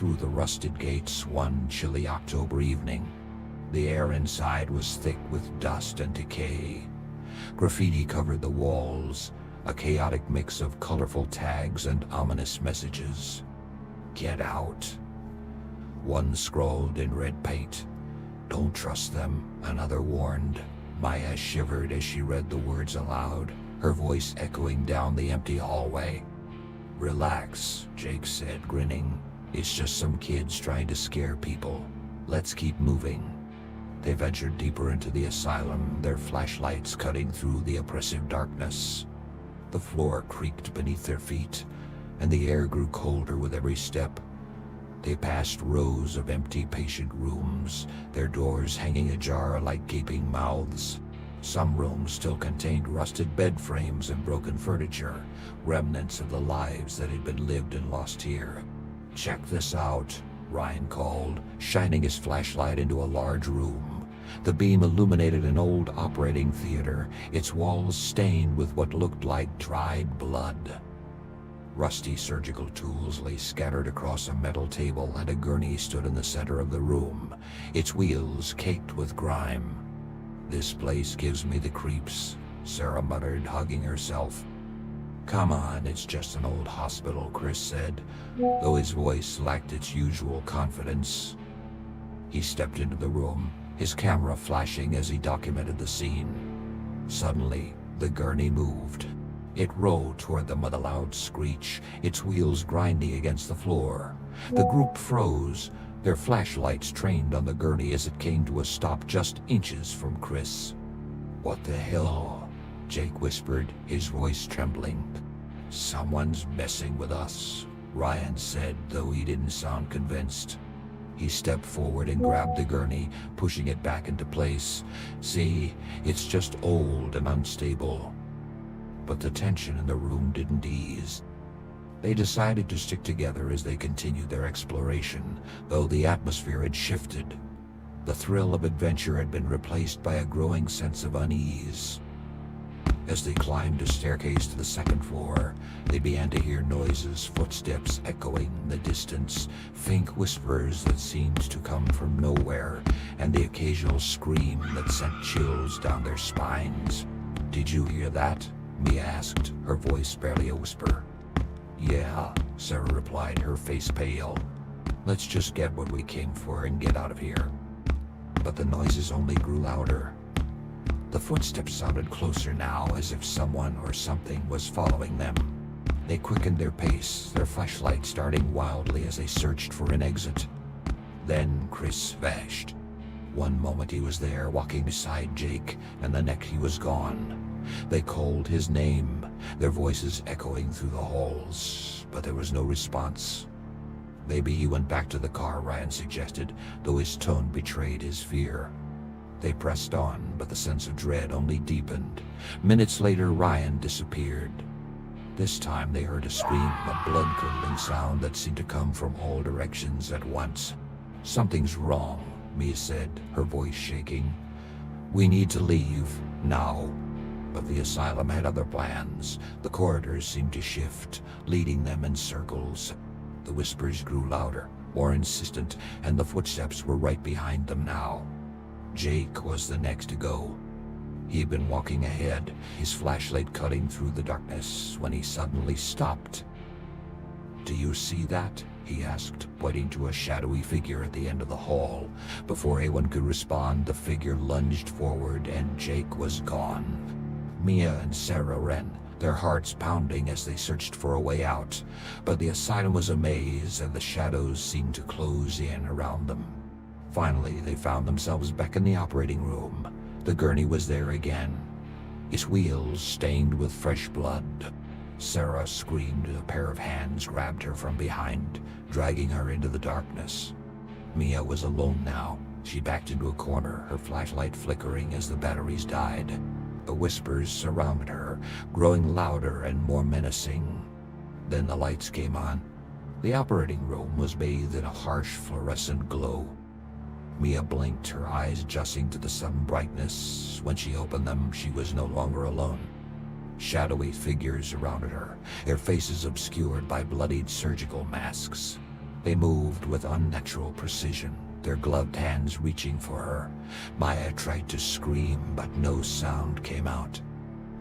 through the rusted gates one chilly October evening. The air inside was thick with dust and decay. Graffiti covered the walls, a chaotic mix of colorful tags and ominous messages. "Get out." One scrawled in red paint. "Don't trust them," another warned. Maya shivered as she read the words aloud, her voice echoing down the empty hallway. "Relax," Jake said, grinning. "It's just some kids trying to scare people. Let's keep moving." They ventured deeper into the asylum, their flashlights cutting through the oppressive darkness. The floor creaked beneath their feet, and the air grew colder with every step. They passed rows of empty patient rooms, their doors hanging ajar like gaping mouths. Some rooms still contained rusted bed frames and broken furniture, remnants of the lives that had been lived and lost here. "Check this out," Ryan called, shining his flashlight into a large room. The beam illuminated an old operating theater, its walls stained with what looked like dried blood. Rusty surgical tools lay scattered across a metal table, and a gurney stood in the center of the room, its wheels caked with grime. "This place gives me the creeps," Sarah muttered, hugging herself. "Come on, it's just an old hospital," Chris said, though his voice lacked its usual confidence. He stepped into the room, his camera flashing as he documented the scene. Suddenly, the gurney moved. It rolled toward them with a loud screech, its wheels grinding against the floor. The group froze, their flashlights trained on the gurney as it came to a stop just inches from Chris. "What the hell?" Jake whispered, his voice trembling. "Someone's messing with us," Ryan said, though he didn't sound convinced. He stepped forward and grabbed the gurney, pushing it back into place. "See, it's just old and unstable." But the tension in the room didn't ease. They decided to stick together as they continued their exploration, though the atmosphere had shifted. The thrill of adventure had been replaced by a growing sense of unease. As they climbed a staircase to the second floor, they began to hear noises, footsteps echoing in the distance, faint whispers that seemed to come from nowhere, and the occasional scream that sent chills down their spines. "Did you hear that?" Mia asked, her voice barely a whisper. "Yeah," Sarah replied, her face pale. "Let's just get what we came for and get out of here." But the noises only grew louder. The footsteps sounded closer now, as if someone or something was following them. They quickened their pace, their flashlights darting wildly as they searched for an exit. Then Chris vanished. One moment he was there, walking beside Jake, and the next he was gone. They called his name, their voices echoing through the halls, but there was no response. "Maybe he went back to the car," Ryan suggested, though his tone betrayed his fear. They pressed on, but the sense of dread only deepened. Minutes later, Ryan disappeared. This time they heard a scream, a blood-curdling sound that seemed to come from all directions at once. "Something's wrong," Mia said, her voice shaking. "We need to leave, now." But the asylum had other plans. The corridors seemed to shift, leading them in circles. The whispers grew louder, more insistent, and the footsteps were right behind them now. Jake was the next to go. He had been walking ahead, his flashlight cutting through the darkness, when he suddenly stopped. "Do you see that?" he asked, pointing to a shadowy figure at the end of the hall. Before anyone could respond, the figure lunged forward and Jake was gone. Mia and Sarah ran, their hearts pounding as they searched for a way out, but the asylum was a maze and the shadows seemed to close in around them. Finally, they found themselves back in the operating room. The gurney was there again, its wheels stained with fresh blood. Sarah screamed as a pair of hands grabbed her from behind, dragging her into the darkness. Mia was alone now. She backed into a corner, her flashlight flickering as the batteries died. The whispers surrounded her, growing louder and more menacing. Then the lights came on. The operating room was bathed in a harsh fluorescent glow. Mia blinked, her eyes adjusting to the sudden brightness. When she opened them, she was no longer alone. Shadowy figures surrounded her, their faces obscured by bloodied surgical masks. They moved with unnatural precision, their gloved hands reaching for her. Maya tried to scream, but no sound came out.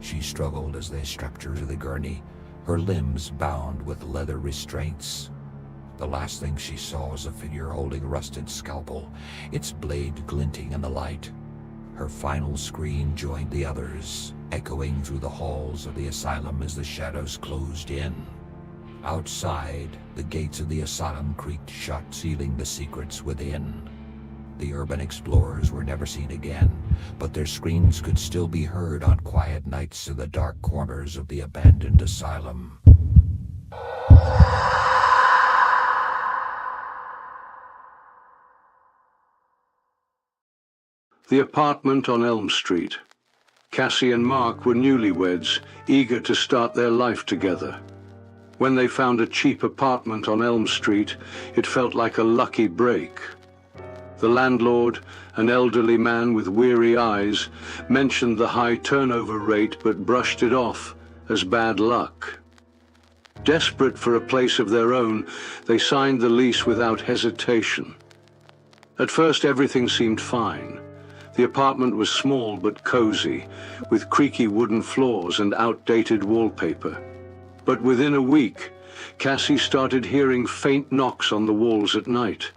She struggled as they strapped her to the gurney, her limbs bound with leather restraints. The last thing she saw was a figure holding a rusted scalpel, its blade glinting in the light. Her final scream joined the others, echoing through the halls of the asylum as the shadows closed in. Outside, the gates of the asylum creaked shut, sealing the secrets within. The urban explorers were never seen again, but their screams could still be heard on quiet nights in the dark corners of the abandoned asylum. The apartment on Elm Street. Cassie and Mark were newlyweds, eager to start their life together. When they found a cheap apartment on Elm Street, it felt like a lucky break. The landlord, an elderly man with weary eyes, mentioned the high turnover rate but brushed it off as bad luck. Desperate for a place of their own, they signed the lease without hesitation. At first, everything seemed fine. The apartment was small but cozy, with creaky wooden floors and outdated wallpaper. But within a week, Cassie started hearing faint knocks on the walls at night.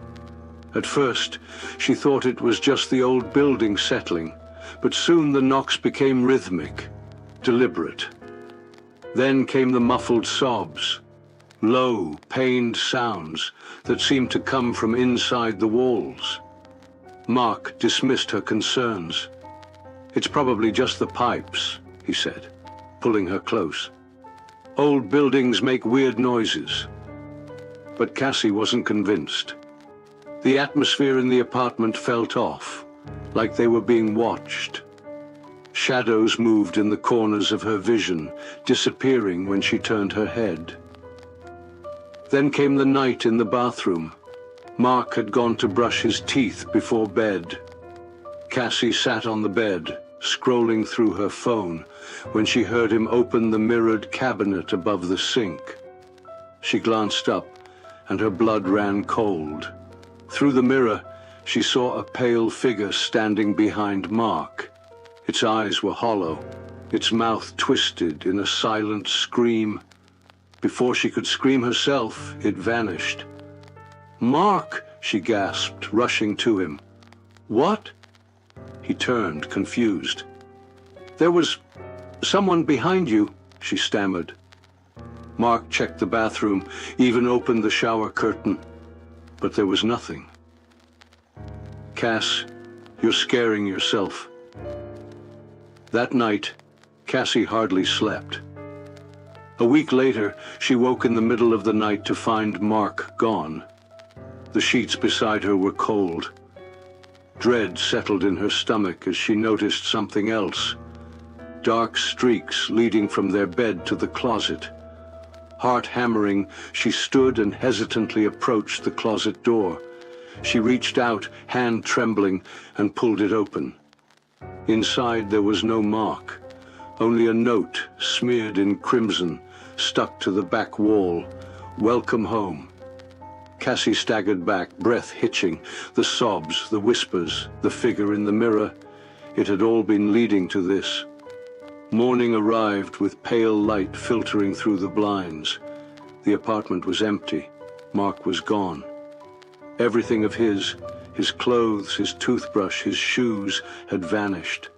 At first, she thought it was just the old building settling, but soon the knocks became rhythmic, deliberate. Then came the muffled sobs, low, pained sounds that seemed to come from inside the walls. Mark dismissed her concerns. "It's probably just the pipes," he said, pulling her close. "Old buildings make weird noises." But Cassie wasn't convinced. The atmosphere in the apartment felt off, like they were being watched. Shadows moved in the corners of her vision, disappearing when she turned her head. Then came the night in the bathroom. Mark had gone to brush his teeth before bed. Cassie sat on the bed, scrolling through her phone, when she heard him open the mirrored cabinet above the sink. She glanced up, and her blood ran cold. Through the mirror, she saw a pale figure standing behind Mark. Its eyes were hollow, its mouth twisted in a silent scream. Before she could scream herself, it vanished. "Mark!" she gasped, rushing to him. "What?" He turned, confused. "There was someone behind you," she stammered. Mark checked the bathroom, even opened the shower curtain, but there was nothing. "Cass, you're scaring yourself." That night, Cassie hardly slept. A week later, she woke in the middle of the night to find Mark gone. The sheets beside her were cold. Dread settled in her stomach as she noticed something else. Dark streaks leading from their bed to the closet. Heart hammering, she stood and hesitantly approached the closet door. She reached out, hand trembling, and pulled it open. Inside there was no Mark, only a note smeared in crimson, stuck to the back wall. "Welcome home." Cassie staggered back, breath hitching, the sobs, the whispers, the figure in the mirror. It had all been leading to this. Morning arrived with pale light filtering through the blinds. The apartment was empty. Mark was gone. Everything of his clothes, his toothbrush, his shoes, had vanished,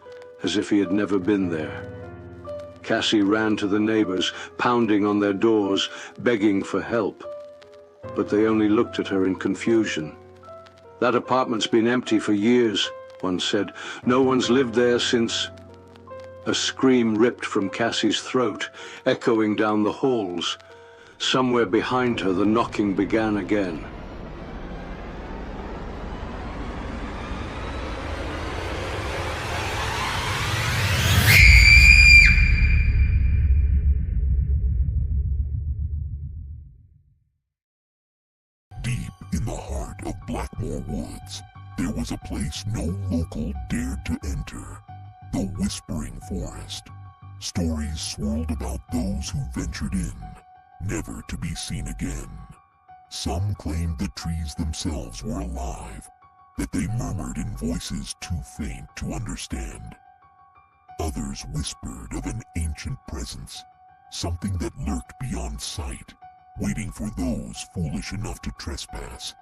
as if he had never been there. Cassie ran to the neighbors, pounding on their doors, begging for help. But they only looked at her in confusion. "That apartment's been empty for years," one said. "No one's lived there since—" A scream ripped from Cassie's throat, echoing down the halls. Somewhere behind her, the knocking began again. Deep in the heart of Blackmore Woods, there was a place no local dared to enter. The Whispering Forest. Stories swirled about those who ventured in, never to be seen again. Some claimed the trees themselves were alive, that they murmured in voices too faint to understand. Others whispered of an ancient presence, something that lurked beyond sight, waiting for those foolish enough to trespass.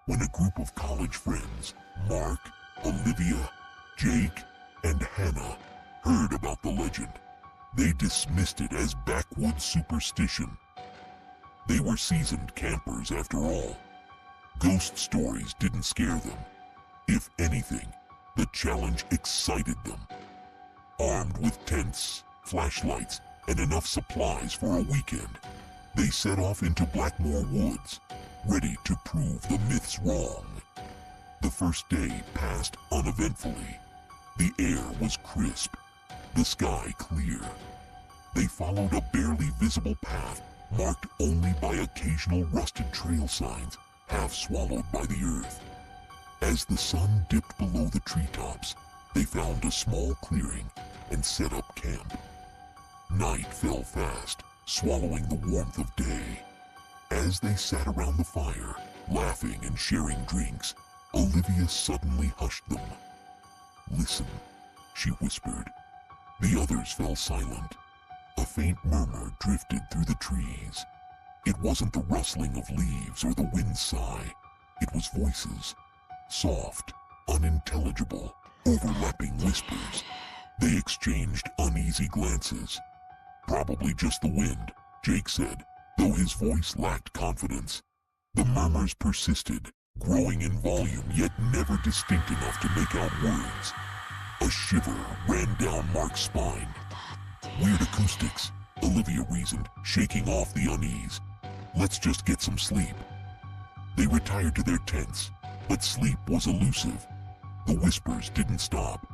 When a group of college friends, Mark, Olivia, Jake, and Hannah, heard about the legend, they dismissed it as backwoods superstition. They were seasoned campers after all. Ghost stories didn't scare them. If anything, the challenge excited them. Armed with tents, flashlights, and enough supplies for a weekend, they set off into Blackmore Woods, ready to prove the myths wrong. The first day passed uneventfully. The air was crisp, the sky clear. They followed a barely visible path marked only by occasional rusted trail signs, half swallowed by the earth. As the sun dipped below the treetops, they found a small clearing and set up camp. Night fell fast, swallowing the warmth of day. As they sat around the fire, laughing and sharing drinks, Olivia suddenly hushed them. "Listen," she whispered. The others fell silent. A faint murmur drifted through the trees. It wasn't the rustling of leaves or the wind's sigh. It was voices. Soft, unintelligible, overlapping whispers. They exchanged uneasy glances. "Probably just the wind," Jake said, though his voice lacked confidence. The murmurs persisted, growing in volume yet never distinct enough to make out words. A shiver ran down Mark's spine. "Weird acoustics," Olivia reasoned, shaking off the unease. "Let's just get some sleep." They retired to their tents, but sleep was elusive. The whispers didn't stop.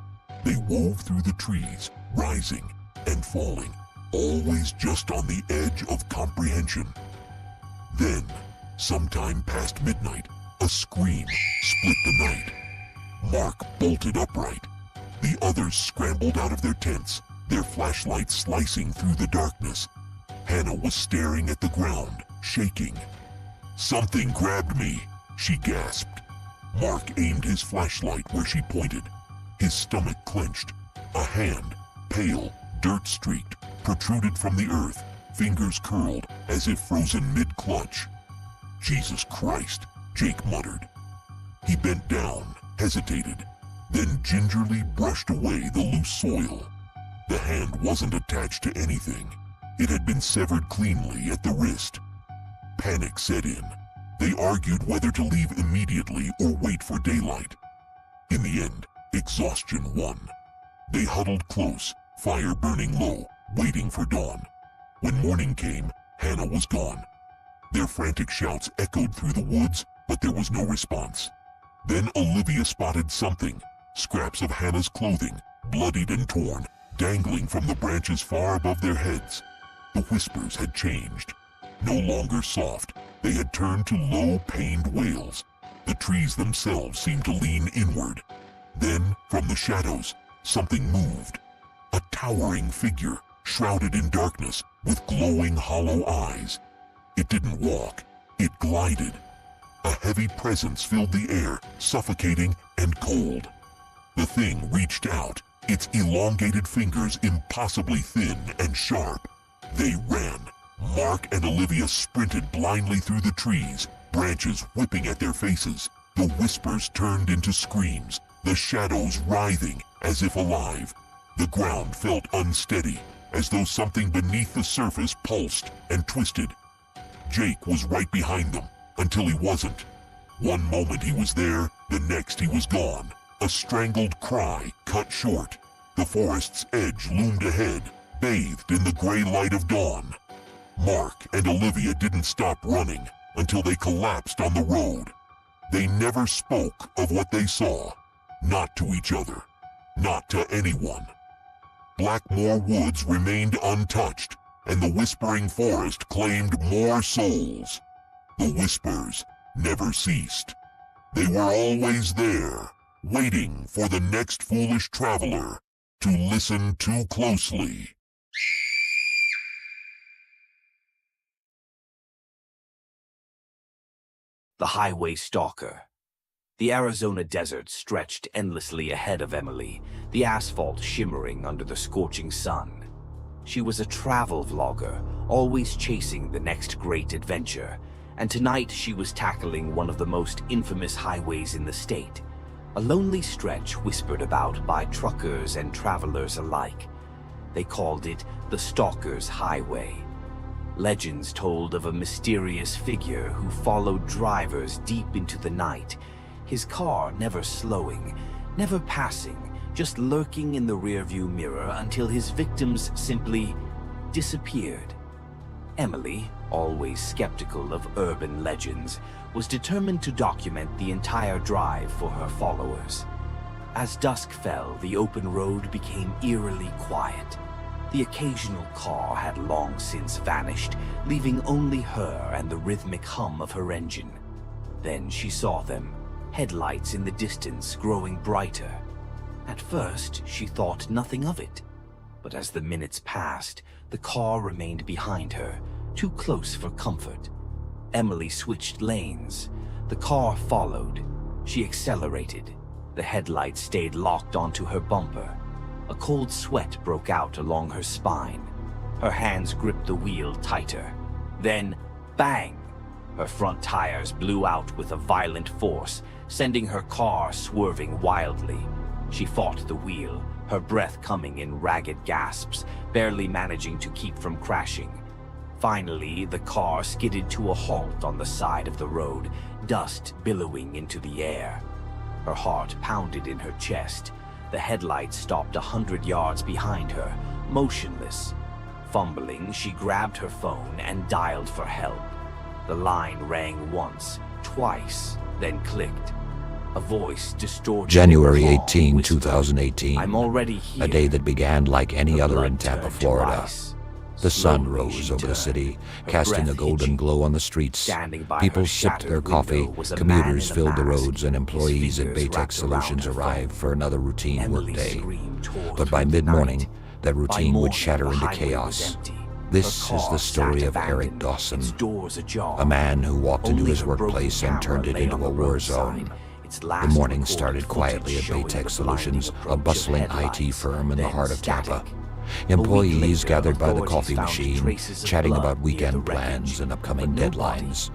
They wove through the trees, rising and falling, always just on the edge of comprehension. Then, sometime past midnight, a scream split the night. Mark bolted upright. The others scrambled out of their tents, their flashlights slicing through the darkness. Hannah was staring at the ground, shaking. "Something grabbed me," she gasped. Mark aimed his flashlight where she pointed. His stomach clenched. A hand, pale, dirt-streaked, protruded from the earth, fingers curled as if frozen mid-clutch. "Jesus Christ," Jake muttered. He bent down, hesitated, then gingerly brushed away the loose soil. The hand wasn't attached to anything. It had been severed cleanly at the wrist. Panic set in. They argued whether to leave immediately or wait for daylight. In the end, exhaustion won. They huddled close, fire burning low, waiting for dawn. When morning came, Hannah was gone. Their frantic shouts echoed through the woods, but there was no response. Then Olivia spotted something. Scraps of Hannah's clothing, bloodied and torn, dangling from the branches far above their heads. The whispers had changed. No longer soft, they had turned to low, pained wails. The trees themselves seemed to lean inward. Then, from the shadows, something moved. A towering figure, shrouded in darkness, with glowing hollow eyes. It didn't walk, it glided. A heavy presence filled the air, suffocating and cold. The thing reached out, its elongated fingers impossibly thin and sharp. They ran. Mark and Olivia sprinted blindly through the trees, branches whipping at their faces. The whispers turned into screams, the shadows writhing as if alive. The ground felt unsteady, as though something beneath the surface pulsed and twisted. Jake was right behind them, until he wasn't. One moment he was there, the next he was gone. A strangled cry cut short. The forest's edge loomed ahead, bathed in the gray light of dawn. Mark and Olivia didn't stop running until they collapsed on the road. They never spoke of what they saw, not to each other, not to anyone. Blackmore Woods remained untouched, and the whispering forest claimed more souls. The whispers never ceased. They were always there, waiting for the next foolish traveler to listen too closely. The highway stalker. The Arizona desert stretched endlessly ahead of Emily, the asphalt shimmering under the scorching sun. She was a travel vlogger, always chasing the next great adventure, and tonight she was tackling one of the most infamous highways in the state, a lonely stretch whispered about by truckers and travelers alike. They called it the Stalker's Highway. Legends told of a mysterious figure who followed drivers deep into the night, his car never slowing, never passing, just lurking in the rearview mirror until his victims simply disappeared. Emily, always skeptical of urban legends, was determined to document the entire drive for her followers. As dusk fell, the open road became eerily quiet. The occasional car had long since vanished, leaving only her and the rhythmic hum of her engine. Then she saw them, headlights in the distance growing brighter. At first, she thought nothing of it. But as the minutes passed, the car remained behind her, too close for comfort. Emily switched lanes. The car followed. She accelerated. The headlights stayed locked onto her bumper. A cold sweat broke out along her spine. Her hands gripped the wheel tighter. Then, bang! Her front tires blew out with a violent force, sending her car swerving wildly. She fought the wheel, her breath coming in ragged gasps, barely managing to keep from crashing. Finally, the car skidded to a halt on the side of the road, dust billowing into the air. Her heart pounded in her chest. The headlights stopped 100 yards behind her, motionless. Fumbling, she grabbed her phone and dialed for help. The line rang once, twice, then clicked. A voice distorted. January the call, 18, whispered, 2018. "I'm already here." A day that began like any Her other blood in Tampa, turned to Florida. ice. The sun Slowly rose she over the turned, city, her casting a breath golden hitching. glow on the streets. Standing by People her sipped their shattered coffee, window was a commuters man in a filled the mask, roads, and his employees at fingers Baytech wrapped Solutions around her arrived phone. for another routine Emily workday. screamed toward But by through the mid-morning, night. that By routine morning, would shatter the into highway was chaos. empty. This Her is car the story sat of Eric abandoned, Dawson, its doors ajar. a man who walked into Only his her broken workplace and turned camera it lay into on a the war roadside, zone. its The last morning recorded started quietly at footage showing Baytech the Solutions, blinding a approach of bustling IT headlights, firm in the then heart of static. Tampa. A week Employees later, gathered by the authorities coffee found machine, traces of chatting blood about near weekend the wreckage, plans and upcoming but no body. deadlines.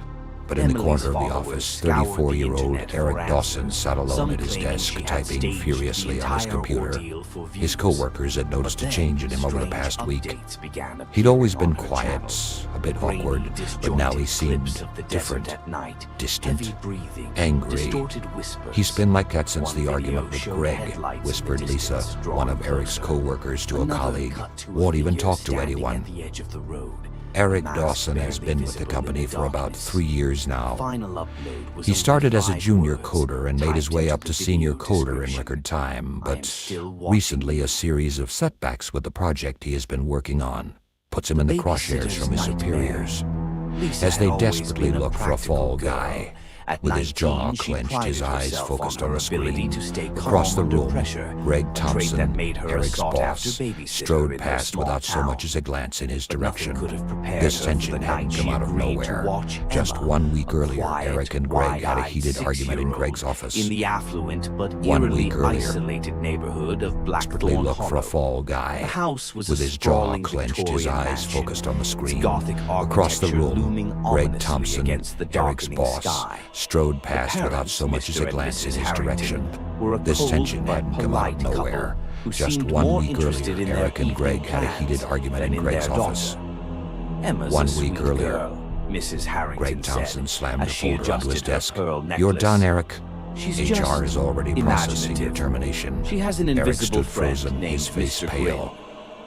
But in the Emily's corner of the followers office, scoured the 34-year-old internet for Eric Dawson answers, sat alone some at his claiming desk, she had typing staged furiously the on his entire computer. ordeal for His views. co-workers had noticed But a change in then him over the strange past week. updates began He'd always been appearing on her quiet, channels. a bit Grainy, awkward, but now he disjointed seemed clips of the different, desert at night, distant, heavy breathing, angry. distorted whispers. He's been like that since One the video argument with showed Greg, headlights in the whispered Lisa, distance, one of drawing Eric's closer. co-workers, to a Another colleague. cut to a Won't even figure talk to standing anyone. at the edge of the road. Eric Mask Dawson has barely been with the visible company in the for about darkness. 3 years now. Final upload was He only started as a 5 junior words, coder and made his typed way into up the to senior video coder in description. record time, I am but still watching recently you. a series of setbacks with the project he has been working on puts him in the crosshairs babysitter's from his nightmare. superiors. Lisa As had they always desperately been look for a practical fall girl. guy, At with his jaw 19, she clenched, his prided eyes herself focused on on her the ability screen. to stay Across calm the under room, pressure, Greg a trait Thompson, that made her a Eric's sought-after boss, babysitter strode in their past small without so town. much as a glance in his But nothing direction. could have prepared This her for tension the hadn't night come she out of agreed to nowhere. watch Just Emma, 1 week a earlier, quiet, Eric and Greg had a wide-eyed heated argument in 6-year-old Greg's office. in the affluent but 1 eerily week earlier, isolated neighborhood of Desperately Blackthorn look for Hollow. a fall guy. The house was With a his jaw sprawling clenched, his Victorian eyes mansion, focused on the its screen. Gothic Across the architecture looming room, Greg ominously Thompson, against the Eric's darkening boss, sky. strode past The without parents, so much as a Mr. and glance in Mrs. his Harrington, direction. were a This cold tension but hadn't come out of polite nowhere. couple who Just seemed 1 more week interested earlier, in their Eric and Greg evening had a plans heated argument than in in Greg's their office. daughter. Emma's 1 a week sweet earlier, girl, Mrs. Harrington Greg Thompson said, slammed as a she folder onto his adjusted her desk. pearl necklace. "You're done, Eric. She's HR just is already processing your imaginative. termination." She has an Eric invisible stood friend frozen, named his face Mr. pale. Grill.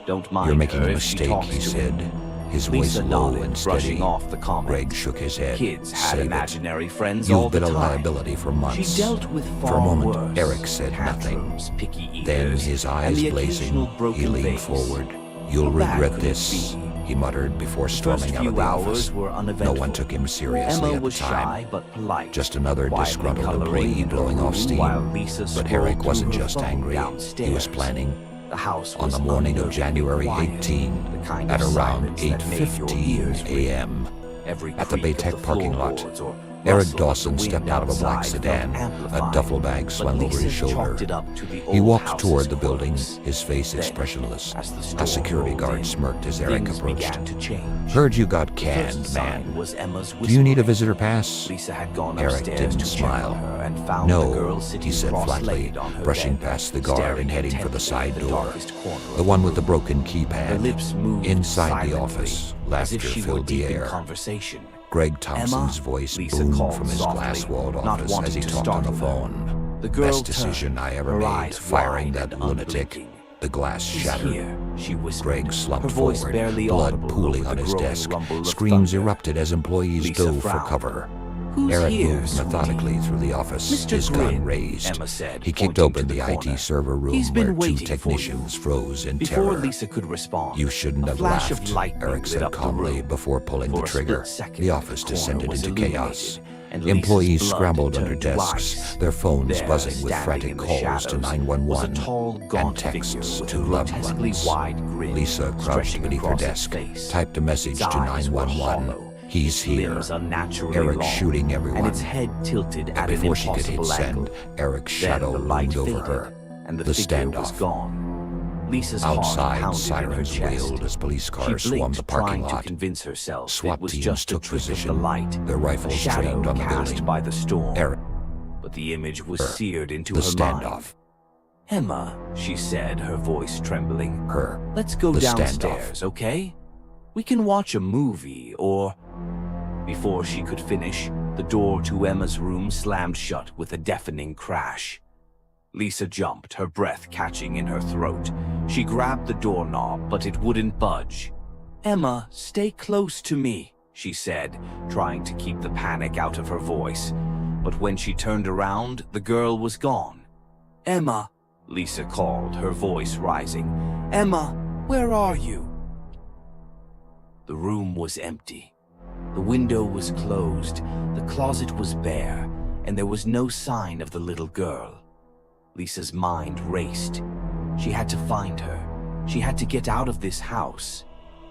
Don't mind "You're making her a if she mistake," talks he to said, him. his voice Lisa low nodded, and steady. brushing off the comment. Greg shook his head. Kids had "Save it. imaginary friends all You've the been a time. liability for months." She dealt with far For a moment, worse. Eric said nothing. Tantrums, picky eaters, Then, his and eyes the blazing, occasional broken he leaned vase. forward. "You'll How bad regret could it this," be? he muttered before The first storming out of few the hours office. were No uneventful. one took him seriously Emma at the was time. shy but polite, Just another quietly disgruntled coloring employee in her blowing off room steam. while Lisa But scrolled Eric through wasn't her just phone angry. He was downstairs. planning. The house On was the morning of unnervingly January quiet, 18, the kind at of around silence that made your 8:15 ears ring. a.m., Every at the creak of Baytech parking lot, floorboards or Eric rustle of Dawson the wind stepped out of a black outside sedan. felt A amplified, duffel bag but swung over Lisa his shoulder. chalked it up to the He old walked house's toward the building, quirks. his face Then, expressionless. as the A storm security rolled guard in, smirked as Eric things approached. began to change. Heard you got The canned, first sign man. was Emma's Do you need a whispering. visitor pass? Lisa had gone Eric upstairs didn't to smile. check on her and found the girl No, sitting he said flatly, cross-legged on her brushing bed, past the guard staring and heading for the intently side at the door. darkest corner of The one with room. the broken Her keypad. lips moved Inside the silently, office, as laughter if she were filled the deep in air. conversation. Greg Thompson's Emma? voice Lisa boomed called from his softly, glass-walled not office as wanting he to talked on the startle her. phone. The girl Best decision turned, I ever her made, eyes firing wide that and lunatic. unblinking. The glass "She's shattered. here," she whispered, Greg slumped her voice forward, barely blood audible pooling over on the his growing desk. rumble of Screams thunder. erupted as employees Lisa dove for frowned. cover. "Who's Eric here, moved sweetie?" methodically through the office, "Mr. his gun Green," raised. Emma said, He kicked pointing open to the the corner. IT server room "He's been where two waiting for technicians you." froze in Before terror. Lisa could respond, You shouldn't a have flash laughed, of lightning Eric lit said up the calmly room. before pulling For the a trigger. split second, The office the corner descended was into chaos. illuminated, and Lisa's Employees blood scrambled under turned to desks, ice. their phones There, buzzing with standing frantic in the calls to shadows, was a 911 tall, and gaunt texts figure with to a loved grotesquely ones. wide grin Lisa crouched stretching beneath her across its desk, face. typed a message Its to eyes were 911. hollow, He's its here. limbs unnaturally Eric long, shooting everyone. and its head tilted at an Before she could hit impossible send, angle. Eric's Then shadow the light loomed over faded, her. and the The figure was standoff. gone. Lisa's heart Outside, pounded sirens in her chest. wailed as police cars She swarmed blinked, the parking trying to lot. convince herself SWAT it was teams just a took trick of the position, light, their rifles a shadow trained on the cast building. by the storm. Eric, But the image was her, seared into the her mind. standoff. "Emma," she said, her voice trembling, Her, "let's go the downstairs, standoff. okay? We can watch a movie, or—" Before she could finish, the door to Emma's room slammed shut with a deafening crash. Lisa jumped, her breath catching in her throat. She grabbed the doorknob, but it wouldn't budge. "Emma, stay close to me," she said, trying to keep the panic out of her voice. But when she turned around, the girl was gone. "Emma," Lisa called, her voice rising. "Emma, where are you?" The room was empty. The window was closed, the closet was bare, and there was no sign of the little girl. Lisa's mind raced. She had to find her. She had to get out of this house.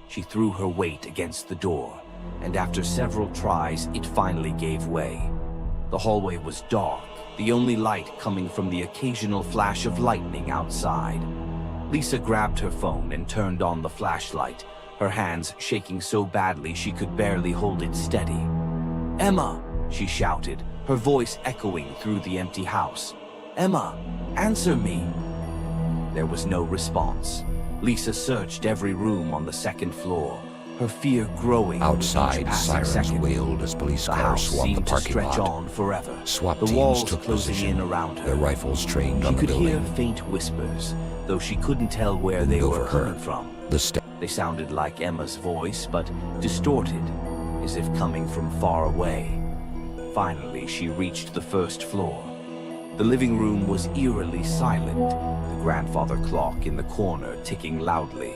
She threw her weight against the door, and after several tries, it finally gave way. The hallway was dark, the only light coming from the occasional flash of lightning outside. Lisa grabbed her phone and turned on the flashlight, her hands shaking so badly she could barely hold it steady. "Emma," she shouted, her voice echoing through the empty house. "Emma, answer me." There was no response. Lisa searched every room on the second floor, her fear growing with Outside, each passing sirens second. wailed as police The cars house swarmed the seemed to parking stretch lot. on forever. SWAT The teams walls took closing position, in around her. their rifles trained She on the could hear building. faint whispers, though she couldn't tell where they Loomed were over her. coming from. The They sounded like Emma's voice, but distorted, as if coming from far away. Finally, she reached the first floor. The living room was eerily silent, the grandfather clock in the corner ticking loudly.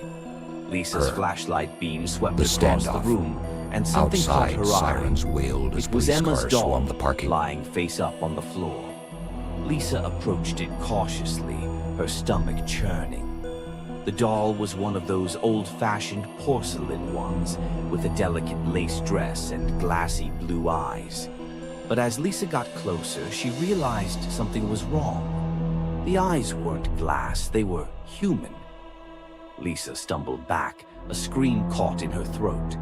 Lisa's Her. flashlight beam swept The across the standoff. room, and something caught Outside, her eye. sirens wailed as It was police Emma's cars doll, swarmed the parking lot. lying face up on the floor. Lisa approached it cautiously, her stomach churning. The doll was one of those old-fashioned porcelain ones, with a delicate lace dress and glassy blue eyes. But as Lisa got closer, she realized something was wrong. The eyes weren't glass, they were human. Lisa stumbled back, a scream caught in her throat.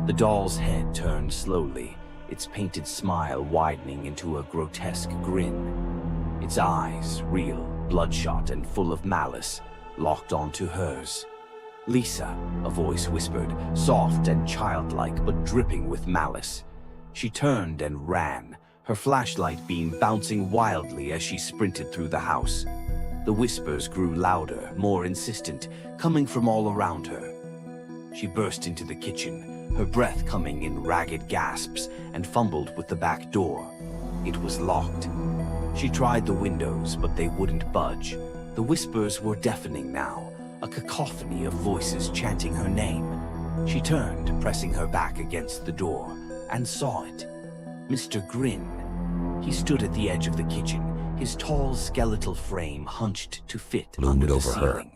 The doll's head turned slowly, its painted smile widening into a grotesque grin. Its eyes, real, bloodshot, and full of malice, locked onto hers. "Lisa," a voice whispered, soft and childlike, but dripping with malice. She turned and ran, her flashlight beam bouncing wildly as she sprinted through the house. The whispers grew louder, more insistent, coming from all around her. She burst into the kitchen, her breath coming in ragged gasps, and fumbled with the back door. It was locked. She tried the windows, but they wouldn't budge. The whispers were deafening now, a cacophony of voices chanting her name. She turned, pressing her back against the door, and saw it. Mr. Grin. He stood at the edge of the kitchen, his tall skeletal frame hunched to fit Loomed under the over her. ceiling.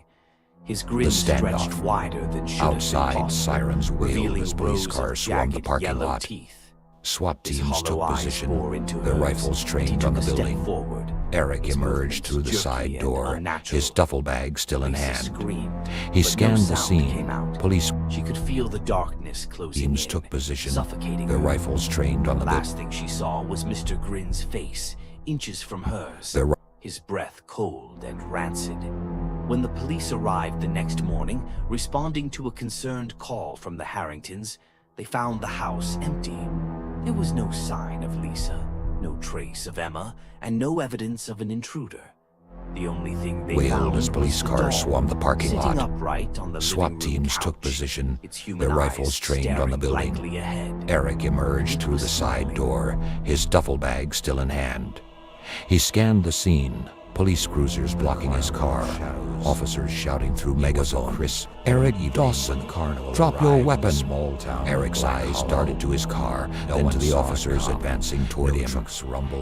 His grin The standoff. stretched wider than should have been Outside, possible, sirens wailed revealing as police rows cars of swarmed the jagged parking yellow lot. teeth. SWAT His teams took hollow eyes position, bore into their hers, rifles and he trained took on the a step building. forward. Eric His emerged through the movements side jerky and door, unnatural. his duffel bag still in Lisa hand. screamed, He but scanned no the sound scene. came out. Police She could feel the darkness closing teams in, took position, suffocating their her. rifles trained on The the last thing she saw was Mr. Grin's face, inches from hers, Their his breath cold and rancid. When the police arrived the next morning, responding to a concerned call from the Harringtons, they found the house empty. There was no sign of Lisa, no trace of Emma, and no evidence of an intruder. The only thing they wailed found as police was the cars dog, swarmed the parking sitting lot. upright on the SWAT living room teams took couch, position, its human their eyes rifles trained on the staring building. blankly ahead. Eric emerged through the side door, his duffel bag still in hand. He scanned the scene, police cruisers blocking his car, officers shouting through megaphone. Eric Dawson, drop your weapon. Eric's eyes darted to his car, then to the officers advancing toward him.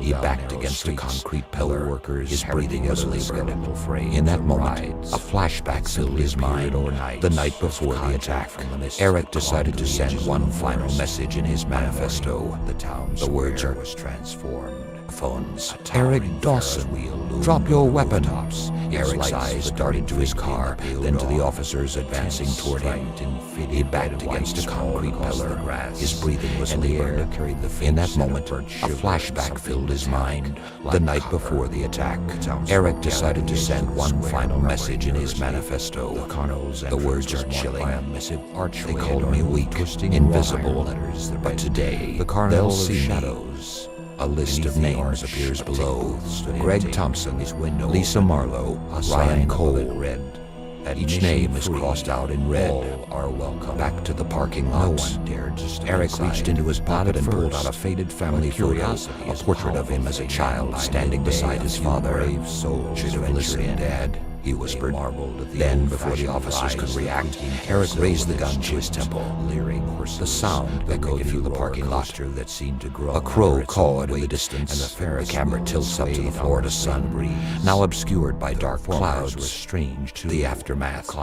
He backed against a concrete pillar. His breathing was labored. In that moment, a flashback filled his mind. The night before the attack, Eric decided to send one final message in his manifesto. The words are transformed. Phones. Eric Dawson, drop your weapon. Eric's eyes darted to his car, then to the officers advancing toward him. He backed against a concrete pillar. His breathing was labored. In that moment, a flashback filled his mind. The night before the attack, Eric decided to send one final message in his manifesto. The words are chilling. They called me weak, invisible, but today they'll see me. A list of names appears below. Greg Thompson, Lisa Marlowe, Ryan Cole. Each name is crossed out in red. Back to the parking lot. Eric reached into his pocket and pulled out a faded family photo, a portrait of him as a child standing beside his father. Should have listened, Dad, he whispered. Then, before the officers could react, Eric raised the gun to his temple. The sound echoed through the parking lot. A crow cawed in the distance. The camera tilts up to the Florida sun, now obscured by dark clouds. The aftermath.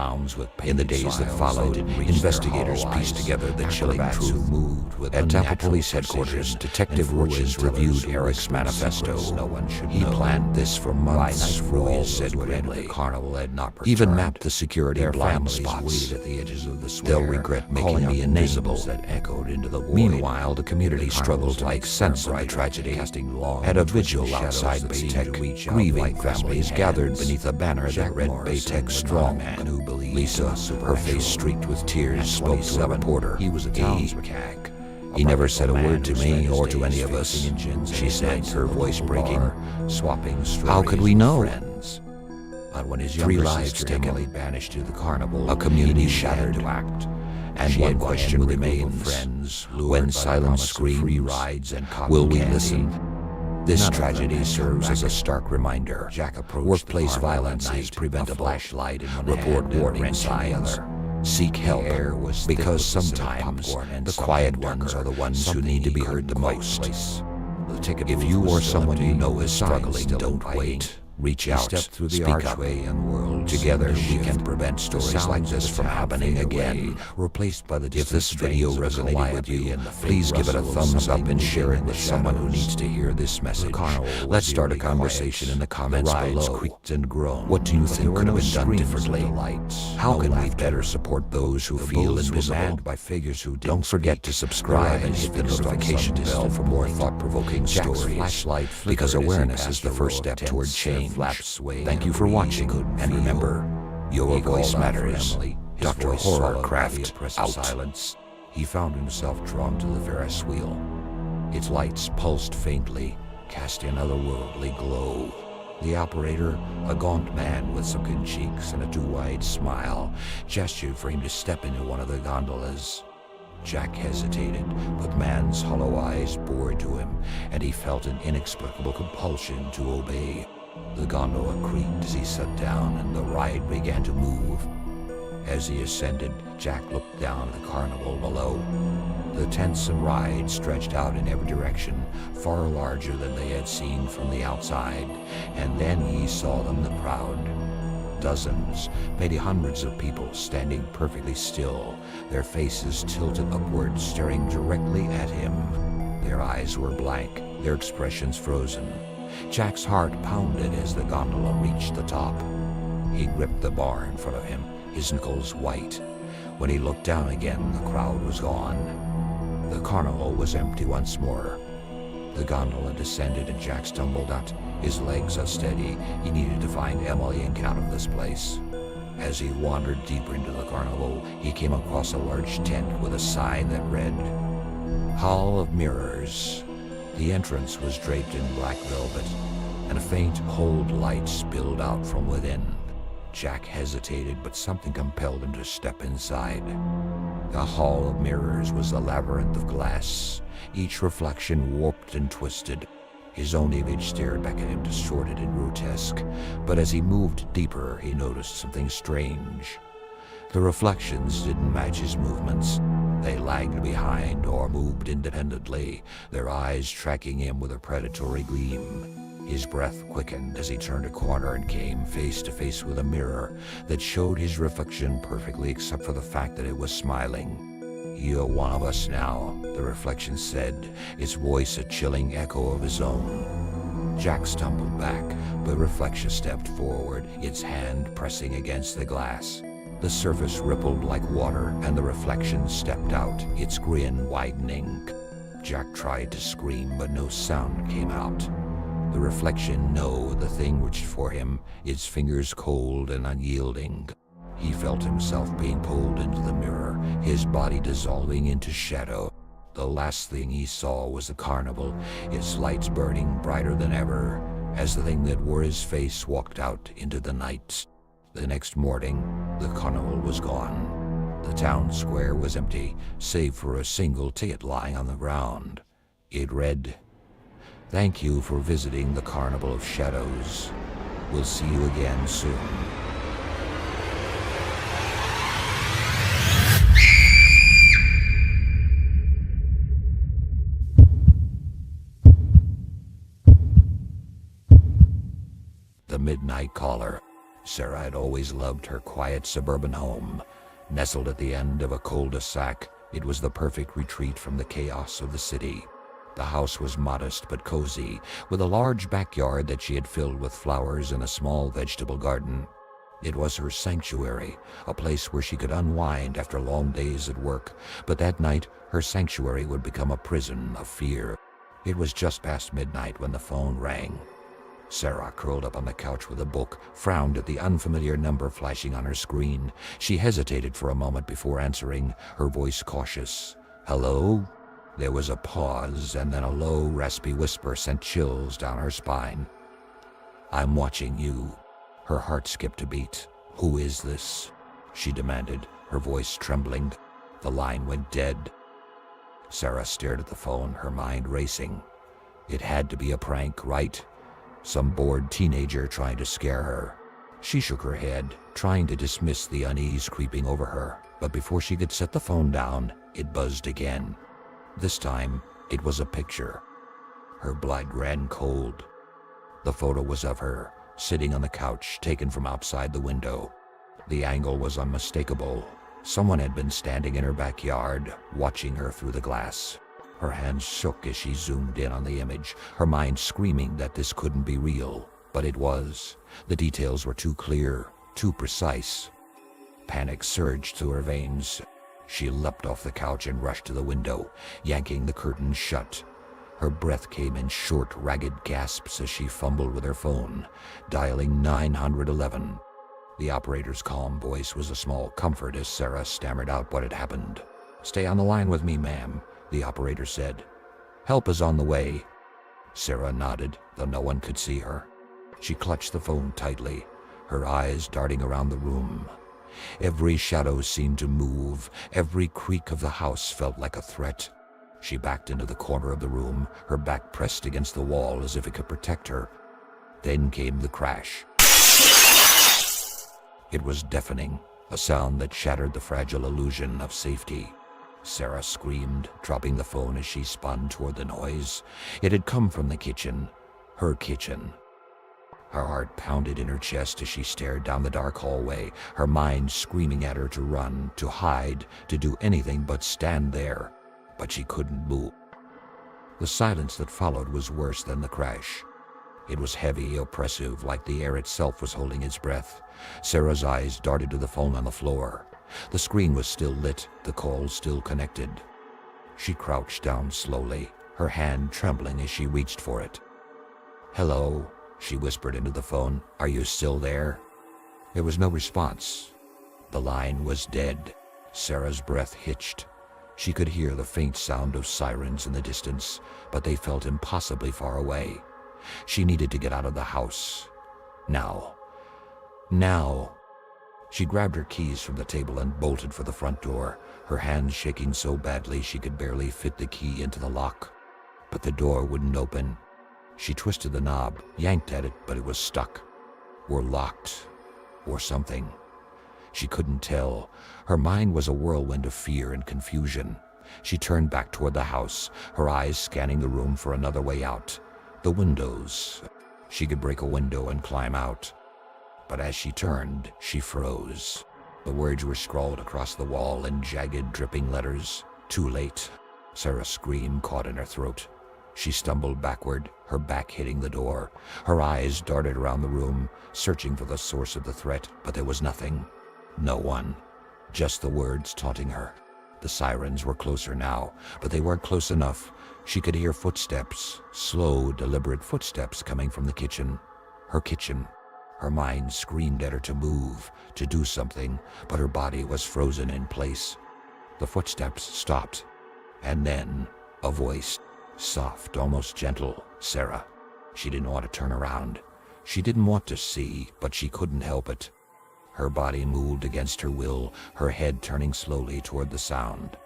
In the days that followed, investigators pieced together the chilling truth. At Tampa Police Headquarters, Detective Roaches reviewed Eric's manifesto. He planned this for months, Rawls said grimly. Even mapped the security blind spots. They'll regret making me invisible. Meanwhile, the community struggled to make sense of the tragedy. At a vigil outside Baytech, grieving families gathered beneath a banner that read Baytech Strongman. Lisa, her face streaked with tears, spoke to a reporter. He He never said a word to me or to any of us, she said, her voice breaking. How could we know? 3 lives taken, banished to the carnival, a community shattered, and one question remains: when silence screams, will we listen? This tragedy serves as a stark reminder. Workplace violence is preventable. Report warning signs. Seek help, because sometimes the quiet ones are the ones who need to be heard the most. If you or someone you know is struggling, don't wait. Reach out, speak up. Together we can prevent stories like this from happening again. If this video resonated with you, please give it a thumbs up and share it with someone who needs to hear this message. Let's start a conversation in the comments below. What do you think could have been done differently? How can we better support those who feel invisible? Don't forget to subscribe and hit the notification bell for more thought-provoking stories, because awareness is the first step toward change. Thank you for watching, and remember, your voice matters. Dr. Horrorcraft out. He found himself drawn to the Ferris wheel. Its lights pulsed faintly, casting an otherworldly glow. The operator, a gaunt man with sunken cheeks and a too-wide smile, gestured for him to step into one of the gondolas. Jack hesitated, but man's hollow eyes bored to him, and he felt an inexplicable compulsion to obey. The gondola creaked as he sat down, and the ride began to move. As he ascended, Jack looked down at the carnival below. The tents and rides stretched out in every direction, far larger than they had seen from the outside, and then he saw them, the crowd. Dozens, maybe hundreds of people standing perfectly still, their faces tilted upward, staring directly at him. Their eyes were blank, their expressions frozen. Jack's heart pounded as the gondola reached the top. He gripped the bar in front of him, his knuckles white. When he looked down again, the crowd was gone. The carnival was empty once more. The gondola descended and Jack stumbled out, his legs unsteady. He needed to find Emily and get out of this place. As he wandered deeper into the carnival, he came across a large tent with a sign that read, Hall of Mirrors. The entrance was draped in black velvet, and a faint cold light spilled out from within. Jack hesitated, but something compelled him to step inside. The Hall of Mirrors was a labyrinth of glass, each reflection warped and twisted. His own image stared back at him, distorted and grotesque, but as he moved deeper, he noticed something strange. The reflections didn't match his movements. They lagged behind or moved independently, their eyes tracking him with a predatory gleam. His breath quickened as he turned a corner and came face to face with a mirror that showed his reflection perfectly except for the fact that it was smiling. "You're one of us now," the reflection said, its voice a chilling echo of his own. Jack stumbled back, but the reflection stepped forward, its hand pressing against the glass. The surface rippled like water, and the reflection stepped out, its grin widening. Jack tried to scream, but no sound came out. The reflection, no, the thing reached for him, its fingers cold and unyielding. He felt himself being pulled into the mirror, his body dissolving into shadow. The last thing he saw was the carnival, its lights burning brighter than ever, as the thing that wore his face walked out into the night. The next morning, the carnival was gone. The town square was empty, save for a single ticket lying on the ground. It read, "Thank you for visiting the Carnival of Shadows. We'll see you again soon." The Midnight Caller. Sarah had always loved her quiet suburban home. Nestled at the end of a cul-de-sac, it was the perfect retreat from the chaos of the city. The house was modest but cozy, with a large backyard that she had filled with flowers and a small vegetable garden. It was her sanctuary, a place where she could unwind after long days at work, but that night her sanctuary would become a prison of fear. It was just past midnight when the phone rang. Sarah, curled up on the couch with a book, frowned at the unfamiliar number flashing on her screen. She hesitated for a moment before answering, her voice cautious. "Hello?" There was a pause, and then a low, raspy whisper sent chills down her spine. "I'm watching you." Her heart skipped a beat. "Who is this?" she demanded, her voice trembling. The line went dead. Sarah stared at the phone, her mind racing. It had to be a prank, right? Some bored teenager trying to scare her. She shook her head, trying to dismiss the unease creeping over her, but before she could set the phone down, it buzzed again. This time, it was a picture. Her blood ran cold. The photo was of her, sitting on the couch, taken from outside the window. The angle was unmistakable. Someone had been standing in her backyard, watching her through the glass. Her hands shook as she zoomed in on the image, her mind screaming that this couldn't be real. But it was. The details were too clear, too precise. Panic surged through her veins. She leapt off the couch and rushed to the window, yanking the curtains shut. Her breath came in short, ragged gasps as she fumbled with her phone, dialing 911. The operator's calm voice was a small comfort as Sarah stammered out what had happened. "Stay on the line with me, ma'am," the operator said. "Help is on the way." Sarah nodded, though no one could see her. She clutched the phone tightly, her eyes darting around the room. Every shadow seemed to move, every creak of the house felt like a threat. She backed into the corner of the room, her back pressed against the wall as if it could protect her. Then came the crash. It was deafening, a sound that shattered the fragile illusion of safety. Sarah screamed, dropping the phone as she spun toward the noise. It had come from the kitchen, her kitchen. Her heart pounded in her chest as she stared down the dark hallway, her mind screaming at her to run, to hide, to do anything but stand there. But she couldn't move. The silence that followed was worse than the crash. It was heavy, oppressive, like the air itself was holding its breath. Sarah's eyes darted to the phone on the floor. The screen was still lit, the call still connected. She crouched down slowly, her hand trembling as she reached for it. "Hello," she whispered into the phone. "Are you still there?" There was no response. The line was dead. Sarah's breath hitched. She could hear the faint sound of sirens in the distance, but they felt impossibly far away. She needed to get out of the house. Now. Now. She grabbed her keys from the table and bolted for the front door, her hands shaking so badly she could barely fit the key into the lock. But the door wouldn't open. She twisted the knob, yanked at it, but it was stuck. Or locked. Or something. She couldn't tell. Her mind was a whirlwind of fear and confusion. She turned back toward the house, her eyes scanning the room for another way out. The windows. She could break a window and climb out. But as she turned, she froze. The words were scrawled across the wall in jagged, dripping letters. "Too late." Sarah's scream caught in her throat. She stumbled backward, her back hitting the door. Her eyes darted around the room, searching for the source of the threat, but there was nothing. No one. Just the words taunting her. The sirens were closer now, but they weren't close enough. She could hear footsteps, slow, deliberate footsteps coming from the kitchen. Her kitchen. Her mind screamed at her to move, to do something, but her body was frozen in place. The footsteps stopped. And then, a voice. Soft, almost gentle. Sarah. She didn't want to turn around. She didn't want to see, but she couldn't help it. Her body moved against her will, her head turning slowly toward the sound.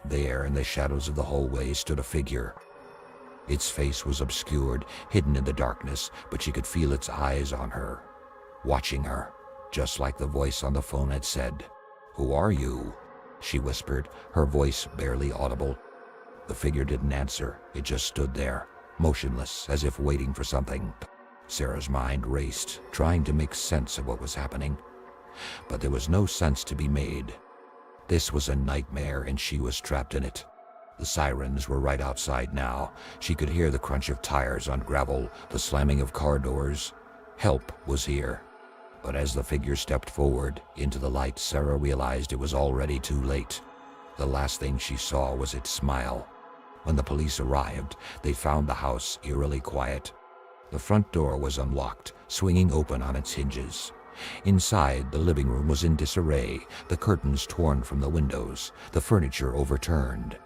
There, in the shadows of the hallway, stood a figure. Its face was obscured, hidden in the darkness, but she could feel its eyes on her, watching her, just like the voice on the phone had said. "Who are you?" she whispered, her voice barely audible. The figure didn't answer. It just stood there, motionless, as if waiting for something. Sarah's mind raced, trying to make sense of what was happening. But there was no sense to be made. This was a nightmare, and she was trapped in it. The sirens were right outside now. She could hear the crunch of tires on gravel, the slamming of car doors. Help was here. But as the figure stepped forward, into the light, Sarah realized it was already too late. The last thing she saw was its smile. When the police arrived, they found the house eerily quiet. The front door was unlocked, swinging open on its hinges. Inside, the living room was in disarray, the curtains torn from the windows, the furniture overturned.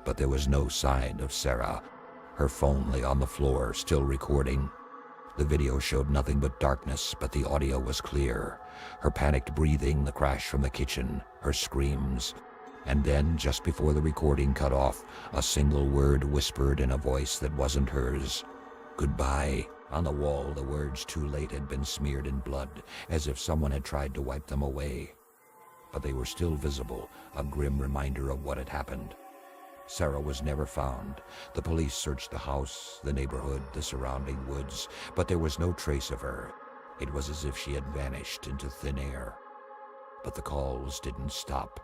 But there was no sign of Sarah. Her phone lay on the floor, still recording. The video showed nothing but darkness, but the audio was clear. Her panicked breathing, the crash from the kitchen, her screams. And then, just before the recording cut off, a single word whispered in a voice that wasn't hers. "Goodbye." On the wall, the words "too late" had been smeared in blood, as if someone had tried to wipe them away. But they were still visible, a grim reminder of what had happened. Sarah was never found. The police searched the house, the neighborhood, the surrounding woods, but there was no trace of her. It was as if she had vanished into thin air. But the calls didn't stop.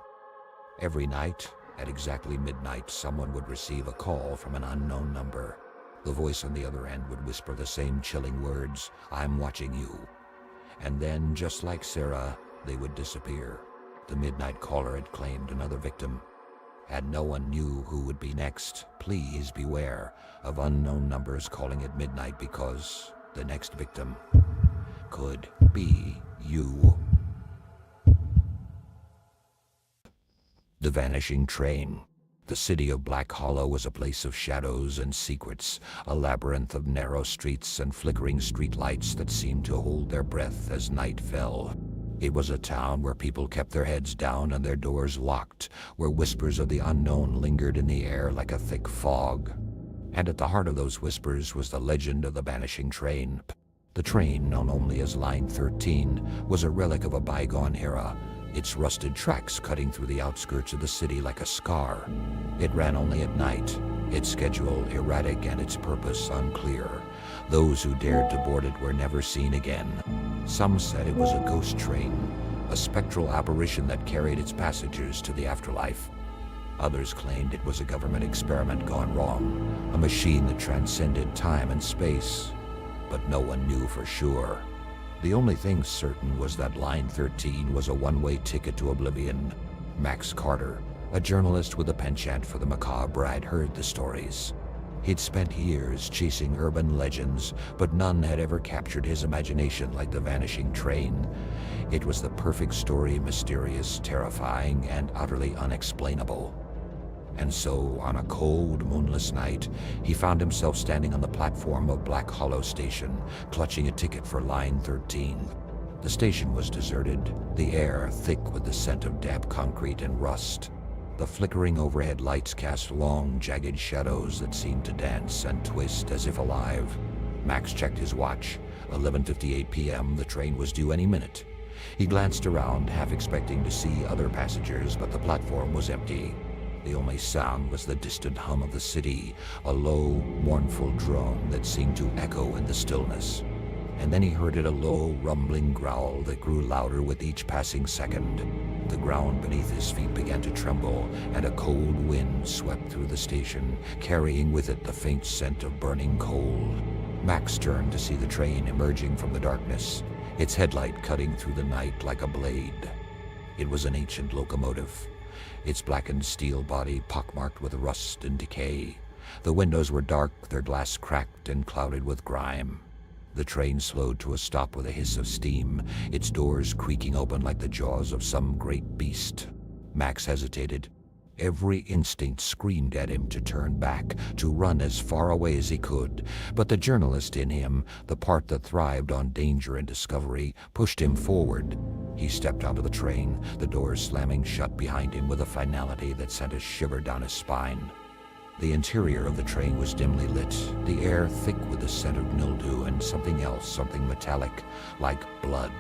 Every night, at exactly midnight, someone would receive a call from an unknown number. The voice on the other end would whisper the same chilling words, "I'm watching you." And then, just like Sarah, they would disappear. The midnight caller had claimed another victim. And no one knew who would be next. Please beware of unknown numbers calling at midnight, because the next victim could be you. The Vanishing Train. The city of Black Hollow was a place of shadows and secrets, a labyrinth of narrow streets and flickering streetlights that seemed to hold their breath as night fell. It was a town where people kept their heads down and their doors locked, where whispers of the unknown lingered in the air like a thick fog. And at the heart of those whispers was the legend of the Vanishing Train. The train, known only as Line 13, was a relic of a bygone era, its rusted tracks cutting through the outskirts of the city like a scar. It ran only at night, its schedule erratic and its purpose unclear. Those who dared to board it were never seen again. Some said it was a ghost train, a spectral apparition that carried its passengers to the afterlife. Others claimed it was a government experiment gone wrong, a machine that transcended time and space. But no one knew for sure. The only thing certain was that Line 13 was a one-way ticket to oblivion. Max Carter, a journalist with a penchant for the macabre, had heard the stories. He'd spent years chasing urban legends, but none had ever captured his imagination like the vanishing train. It was the perfect story, mysterious, terrifying, and utterly unexplainable. And so, on a cold, moonless night, he found himself standing on the platform of Black Hollow Station, clutching a ticket for Line 13. The station was deserted, the air thick with the scent of damp concrete and rust. The flickering overhead lights cast long, jagged shadows that seemed to dance and twist as if alive. Max checked his watch. 11:58 p.m., the train was due any minute. He glanced around, half expecting to see other passengers, but the platform was empty. The only sound was the distant hum of the city, a low, mournful drone that seemed to echo in the stillness. And then he heard it, a low, rumbling growl that grew louder with each passing second. The ground beneath his feet began to tremble, and a cold wind swept through the station, carrying with it the faint scent of burning coal. Max turned to see the train emerging from the darkness, its headlight cutting through the night like a blade. It was an ancient locomotive, its blackened steel body pockmarked with rust and decay. The windows were dark, their glass cracked and clouded with grime. The train slowed to a stop with a hiss of steam, its doors creaking open like the jaws of some great beast. Max hesitated. Every instinct screamed at him to turn back, to run as far away as he could. But the journalist in him, the part that thrived on danger and discovery, pushed him forward. He stepped onto the train, the doors slamming shut behind him with a finality that sent a shiver down his spine. The interior of the train was dimly lit, the air thick with the scent of mildew and something else, something metallic, like blood.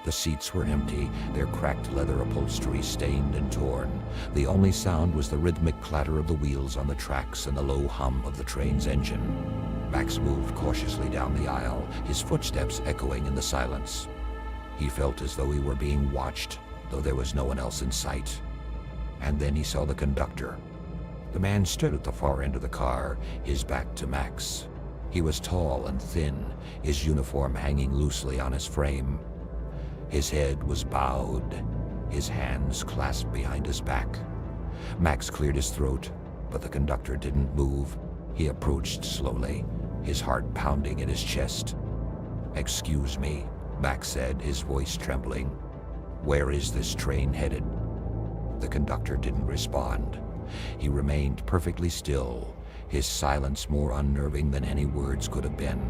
The seats were empty, their cracked leather upholstery stained and torn. The only sound was the rhythmic clatter of the wheels on the tracks and the low hum of the train's engine. Max moved cautiously down the aisle, his footsteps echoing in the silence. He felt as though he were being watched, though there was no one else in sight. And then he saw the conductor. The man stood at the far end of the car, his back to Max. He was tall and thin, his uniform hanging loosely on his frame. His head was bowed, his hands clasped behind his back. Max cleared his throat, but the conductor didn't move. He approached slowly, his heart pounding in his chest. "Excuse me," Max said, his voice trembling. "Where is this train headed?" The conductor didn't respond. He remained perfectly still, his silence more unnerving than any words could have been.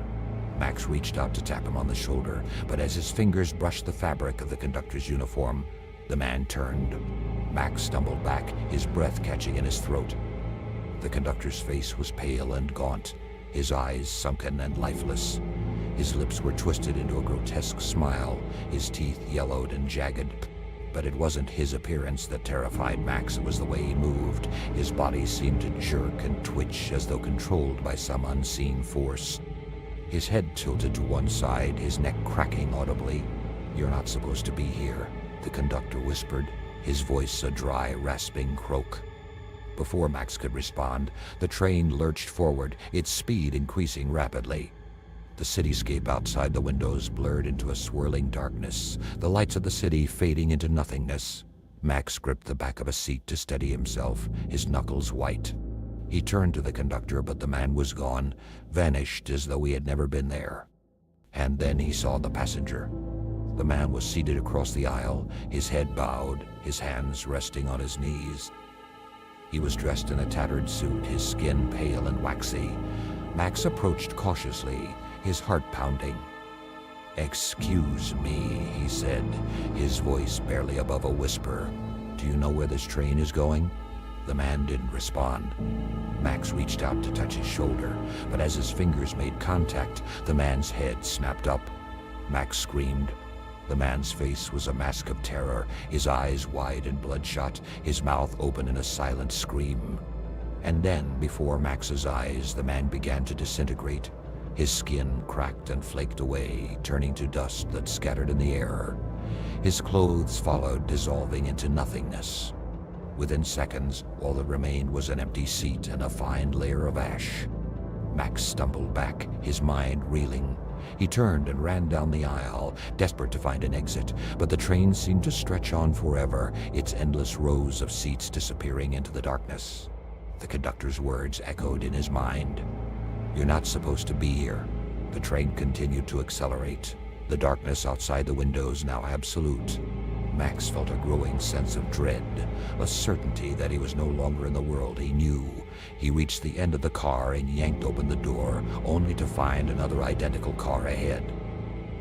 Max reached out to tap him on the shoulder, but as his fingers brushed the fabric of the conductor's uniform, the man turned. Max stumbled back, his breath catching in his throat. The conductor's face was pale and gaunt, his eyes sunken and lifeless. His lips were twisted into a grotesque smile, his teeth yellowed and jagged. But it wasn't his appearance that terrified Max, it was the way he moved. His body seemed to jerk and twitch as though controlled by some unseen force. His head tilted to one side, his neck cracking audibly. "You're not supposed to be here," the conductor whispered, his voice a dry, rasping croak. Before Max could respond, the train lurched forward, its speed increasing rapidly. The cityscape outside the windows blurred into a swirling darkness, the lights of the city fading into nothingness. Max gripped the back of a seat to steady himself, his knuckles white. He turned to the conductor, but the man was gone, vanished as though he had never been there. And then he saw the passenger. The man was seated across the aisle, his head bowed, his hands resting on his knees. He was dressed in a tattered suit, his skin pale and waxy. Max approached cautiously, his heart pounding. "Excuse me," he said, his voice barely above a whisper. "Do you know where this train is going?" The man didn't respond. Max reached out to touch his shoulder, but as his fingers made contact, the man's head snapped up. Max screamed. The man's face was a mask of terror, his eyes wide and bloodshot, his mouth open in a silent scream. And then, before Max's eyes, the man began to disintegrate. His skin cracked and flaked away, turning to dust that scattered in the air. His clothes followed, dissolving into nothingness. Within seconds, all that remained was an empty seat and a fine layer of ash. Max stumbled back, his mind reeling. He turned and ran down the aisle, desperate to find an exit, but the train seemed to stretch on forever, its endless rows of seats disappearing into the darkness. The conductor's words echoed in his mind. "You're not supposed to be here." The train continued to accelerate, the darkness outside the windows now absolute. Max felt a growing sense of dread, a certainty that he was no longer in the world he knew. He reached the end of the car and yanked open the door, only to find another identical car ahead.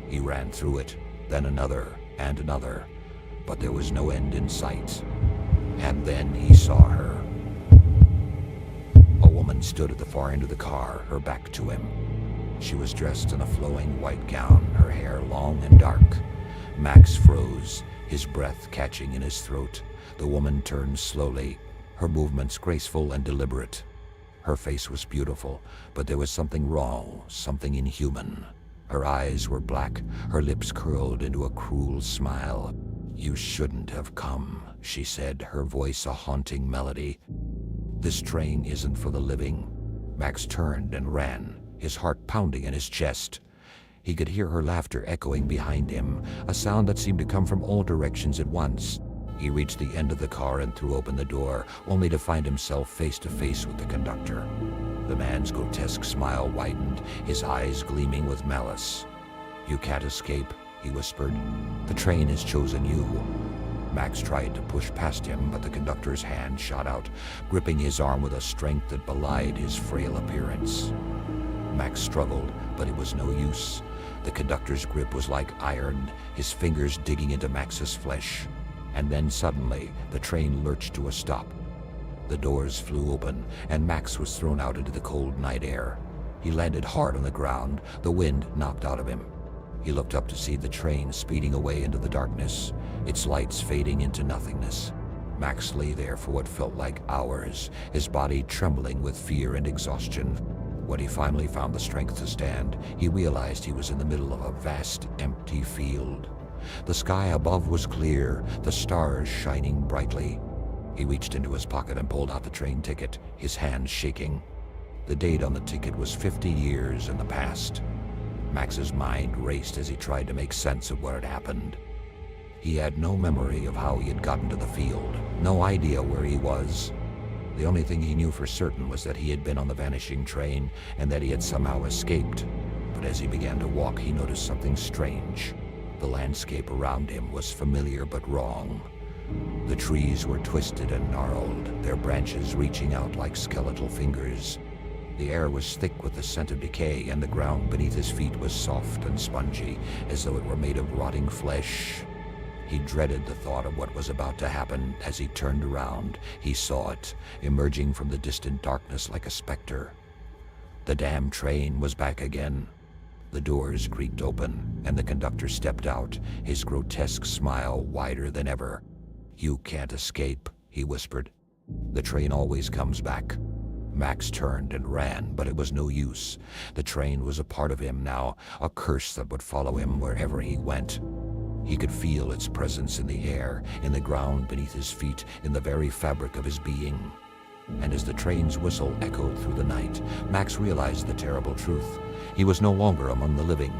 He ran through it, then another and another, but there was no end in sight. And then he saw her. A woman stood at the far end of the car, her back to him. She was dressed in a flowing white gown, her hair long and dark. Max froze, his breath catching in his throat. The woman turned slowly, her movements graceful and deliberate. Her face was beautiful, but there was something wrong, something inhuman. Her eyes were black, her lips curled into a cruel smile. "You shouldn't have come," she said, her voice a haunting melody. "This train isn't for the living." Max turned and ran, his heart pounding in his chest. He could hear her laughter echoing behind him, a sound that seemed to come from all directions at once. He reached the end of the car and threw open the door, only to find himself face to face with the conductor. The man's grotesque smile widened, his eyes gleaming with malice. "You can't escape," he whispered. "The train has chosen you." Max tried to push past him, but the conductor's hand shot out, gripping his arm with a strength that belied his frail appearance. Max struggled, but it was no use. The conductor's grip was like iron, his fingers digging into Max's flesh. And then suddenly, the train lurched to a stop. The doors flew open, and Max was thrown out into the cold night air. He landed hard on the ground, the wind knocked out of him. He looked up to see the train speeding away into the darkness, its lights fading into nothingness. Max lay there for what felt like hours, his body trembling with fear and exhaustion. When he finally found the strength to stand, he realized he was in the middle of a vast, empty field. The sky above was clear, the stars shining brightly. He reached into his pocket and pulled out the train ticket, his hands shaking. The date on the ticket was 50 years in the past. Max's mind raced as he tried to make sense of what had happened. He had no memory of how he had gotten to the field, no idea where he was. The only thing he knew for certain was that he had been on the vanishing train and that he had somehow escaped. But as he began to walk, he noticed something strange. The landscape around him was familiar but wrong. The trees were twisted and gnarled, their branches reaching out like skeletal fingers. The air was thick with the scent of decay, and the ground beneath his feet was soft and spongy, as though it were made of rotting flesh. He dreaded the thought of what was about to happen. As he turned around, he saw it, emerging from the distant darkness like a specter. The damn train was back again. The doors creaked open, and the conductor stepped out, his grotesque smile wider than ever. "You can't escape," he whispered. "The train always comes back." Max turned and ran, but it was no use. The train was a part of him now, a curse that would follow him wherever he went. He could feel its presence in the air, in the ground beneath his feet, in the very fabric of his being. And as the train's whistle echoed through the night, Max realized the terrible truth. He was no longer among the living.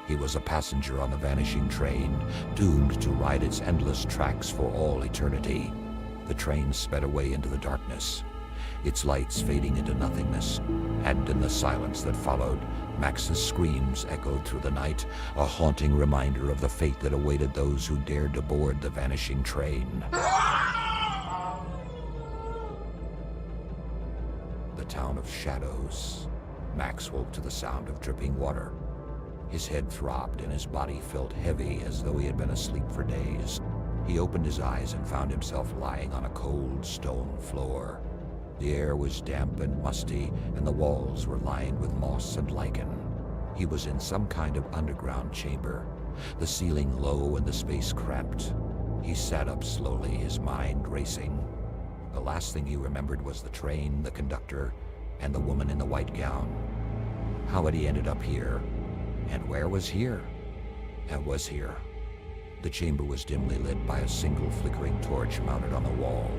He was a passenger on the vanishing train, doomed to ride its endless tracks for all eternity. The train sped away into the darkness, its lights fading into nothingness, and in the silence that followed, Max's screams echoed through the night, a haunting reminder of the fate that awaited those who dared to board the vanishing train. The town of shadows. Max woke to the sound of dripping water. His head throbbed and his body felt heavy as though he had been asleep for days. He opened his eyes and found himself lying on a cold stone floor. The air was damp and musty, and the walls were lined with moss and lichen. He was in some kind of underground chamber, the ceiling low and the space cramped. He sat up slowly, his mind racing. The last thing he remembered was the train, the conductor, and the woman in the white gown. How had he ended up here? And where was here? And was here? The chamber was dimly lit by a single flickering torch mounted on the wall.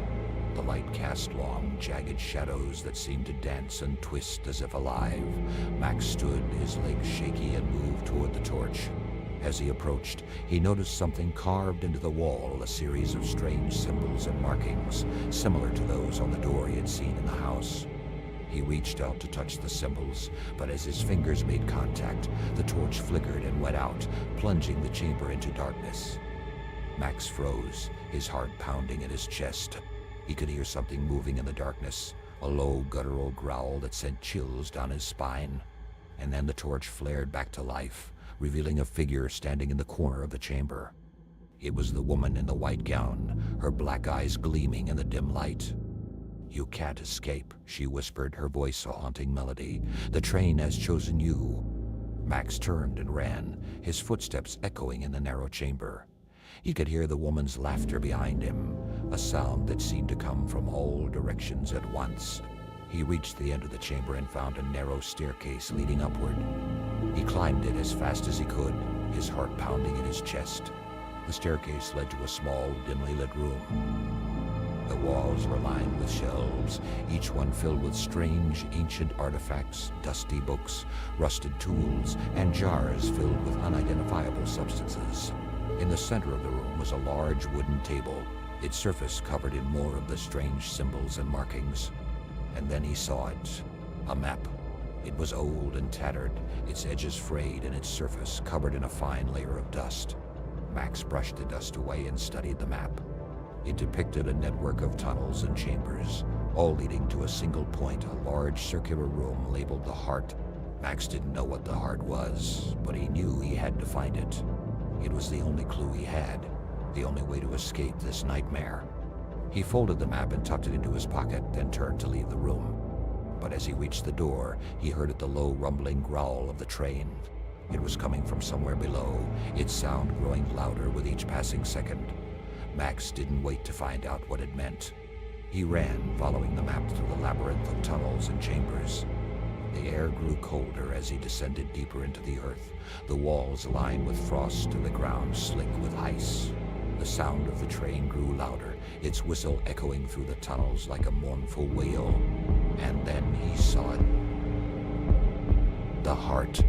The light cast long, jagged shadows that seemed to dance and twist as if alive. Max stood, his legs shaky, and moved toward the torch. As he approached, he noticed something carved into the wall, a series of strange symbols and markings, similar to those on the door he had seen in the house. He reached out to touch the symbols, but as his fingers made contact, the torch flickered and went out, plunging the chamber into darkness. Max froze, his heart pounding in his chest. He could hear something moving in the darkness, a low, guttural growl that sent chills down his spine. And then the torch flared back to life, revealing a figure standing in the corner of the chamber. It was the woman in the white gown, her black eyes gleaming in the dim light. "You can't escape," she whispered, her voice a haunting melody. "The train has chosen you." Max turned and ran, his footsteps echoing in the narrow chamber. He could hear the woman's laughter behind him, a sound that seemed to come from all directions at once. He reached the end of the chamber and found a narrow staircase leading upward. He climbed it as fast as he could, his heart pounding in his chest. The staircase led to a small, dimly lit room. The walls were lined with shelves, each one filled with strange, ancient artifacts, dusty books, rusted tools, and jars filled with unidentifiable substances. In the center of the room was a large wooden table, its surface covered in more of the strange symbols and markings. And then he saw it, a map. It was old and tattered, its edges frayed and its surface covered in a fine layer of dust. Max brushed the dust away and studied the map. It depicted a network of tunnels and chambers, all leading to a single point, a large circular room labeled the Heart. Max didn't know what the Heart was, but he knew he had to find it. It was the only clue he had, the only way to escape this nightmare. He folded the map and tucked it into his pocket, then turned to leave the room. But as he reached the door, he heard the low rumbling growl of the train. It was coming from somewhere below, its sound growing louder with each passing second. Max didn't wait to find out what it meant. He ran, following the map through the labyrinth of tunnels and chambers. The air grew colder as he descended deeper into the earth, the walls lined with frost and the ground slick with ice. The sound of the train grew louder, its whistle echoing through the tunnels like a mournful wail. And then he saw it. The Heart.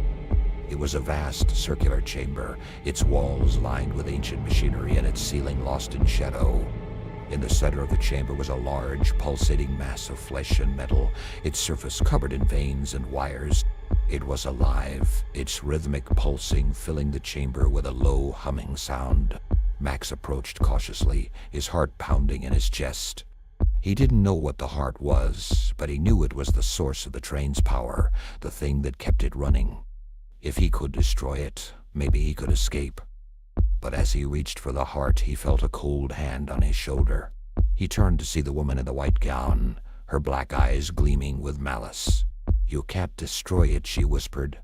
It was a vast circular chamber, its walls lined with ancient machinery and its ceiling lost in shadow. In the center of the chamber was a large, pulsating mass of flesh and metal, its surface covered in veins and wires. It was alive, its rhythmic pulsing filling the chamber with a low, humming sound. Max approached cautiously, his heart pounding in his chest. He didn't know what the Heart was, but he knew it was the source of the train's power, the thing that kept it running. If he could destroy it, maybe he could escape. But as he reached for the Heart, he felt a cold hand on his shoulder. He turned to see the woman in the white gown, her black eyes gleaming with malice. "You can't destroy it," she whispered.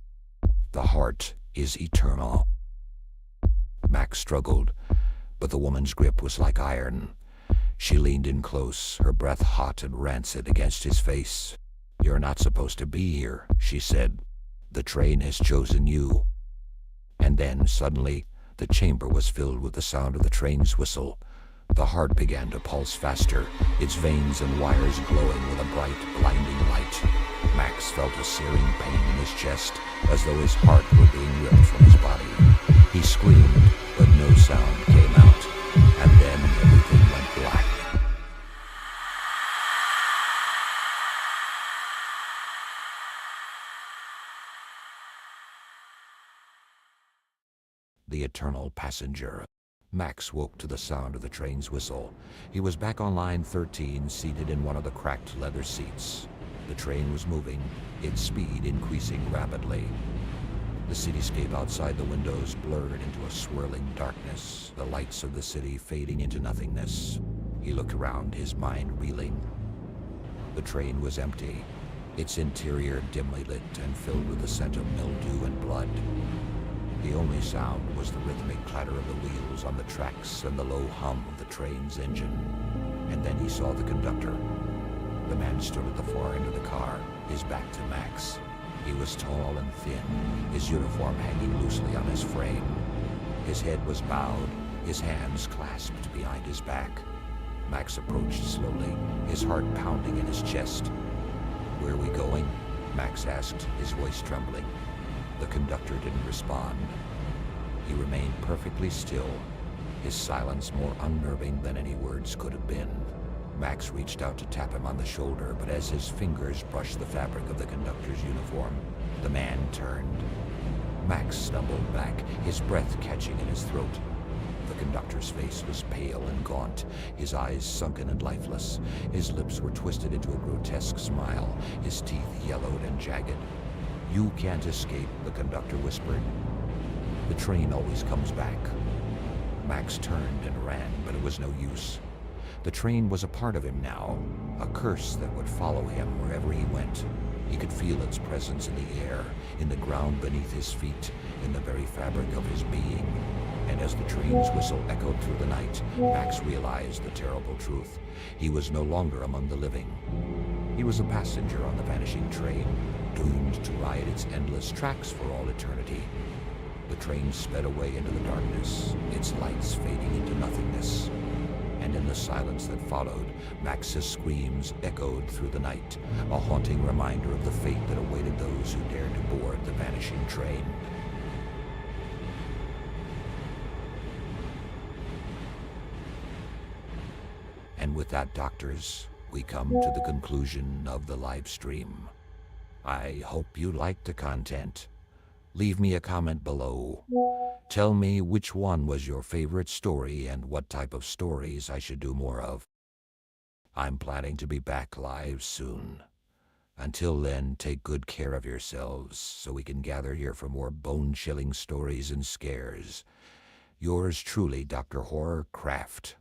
"The Heart is eternal." Max struggled, but the woman's grip was like iron. She leaned in close, her breath hot and rancid against his face. "You're not supposed to be here," she said. "The train has chosen you." And then, suddenly, the chamber was filled with the sound of the train's whistle. The Heart began to pulse faster, its veins and wires glowing with a bright, blinding light. Max felt a searing pain in his chest, as though his heart were being ripped from his body. He screamed, but no sound came out, and then everything went black. The Eternal Passenger. Max woke to the sound of the train's whistle. He was back on line 13, seated in one of the cracked leather seats. The train was moving, its speed increasing rapidly. The cityscape outside the windows blurred into a swirling darkness, the lights of the city fading into nothingness. He looked around, his mind reeling. The train was empty, its interior dimly lit and filled with the scent of mildew and blood. The only sound was the rhythmic clatter of the wheels on the tracks and the low hum of the train's engine. And then he saw the conductor. The man stood at the far end of the car, his back to Max. He was tall and thin, his uniform hanging loosely on his frame. His head was bowed, his hands clasped behind his back. Max approached slowly, his heart pounding in his chest. "Where are we going?" Max asked, his voice trembling. The conductor didn't respond. He remained perfectly still, his silence more unnerving than any words could have been. Max reached out to tap him on the shoulder, but as his fingers brushed the fabric of the conductor's uniform, the man turned. Max stumbled back, his breath catching in his throat. The conductor's face was pale and gaunt, his eyes sunken and lifeless. His lips were twisted into a grotesque smile, his teeth yellowed and jagged. "You can't escape," the conductor whispered. "The train always comes back." Max turned and ran, but it was no use. The train was a part of him now, a curse that would follow him wherever he went. He could feel its presence in the air, in the ground beneath his feet, in the very fabric of his being. And as the train's whistle echoed through the night, Max realized the terrible truth. He was no longer among the living. He was a passenger on the vanishing train, doomed to ride its endless tracks for all eternity. The train sped away into the darkness, its lights fading into nothingness. And in the silence that followed, Max's screams echoed through the night, a haunting reminder of the fate that awaited those who dared to board the vanishing train. And with that, doctors, we come to the conclusion of the live stream. I hope you liked the content. Leave me a comment below. Tell me which one was your favorite story and what type of stories I should do more of. I'm planning to be back live soon. Until then, take good care of yourselves so we can gather here for more bone-chilling stories and scares. Yours truly, Dr. Horror Craft.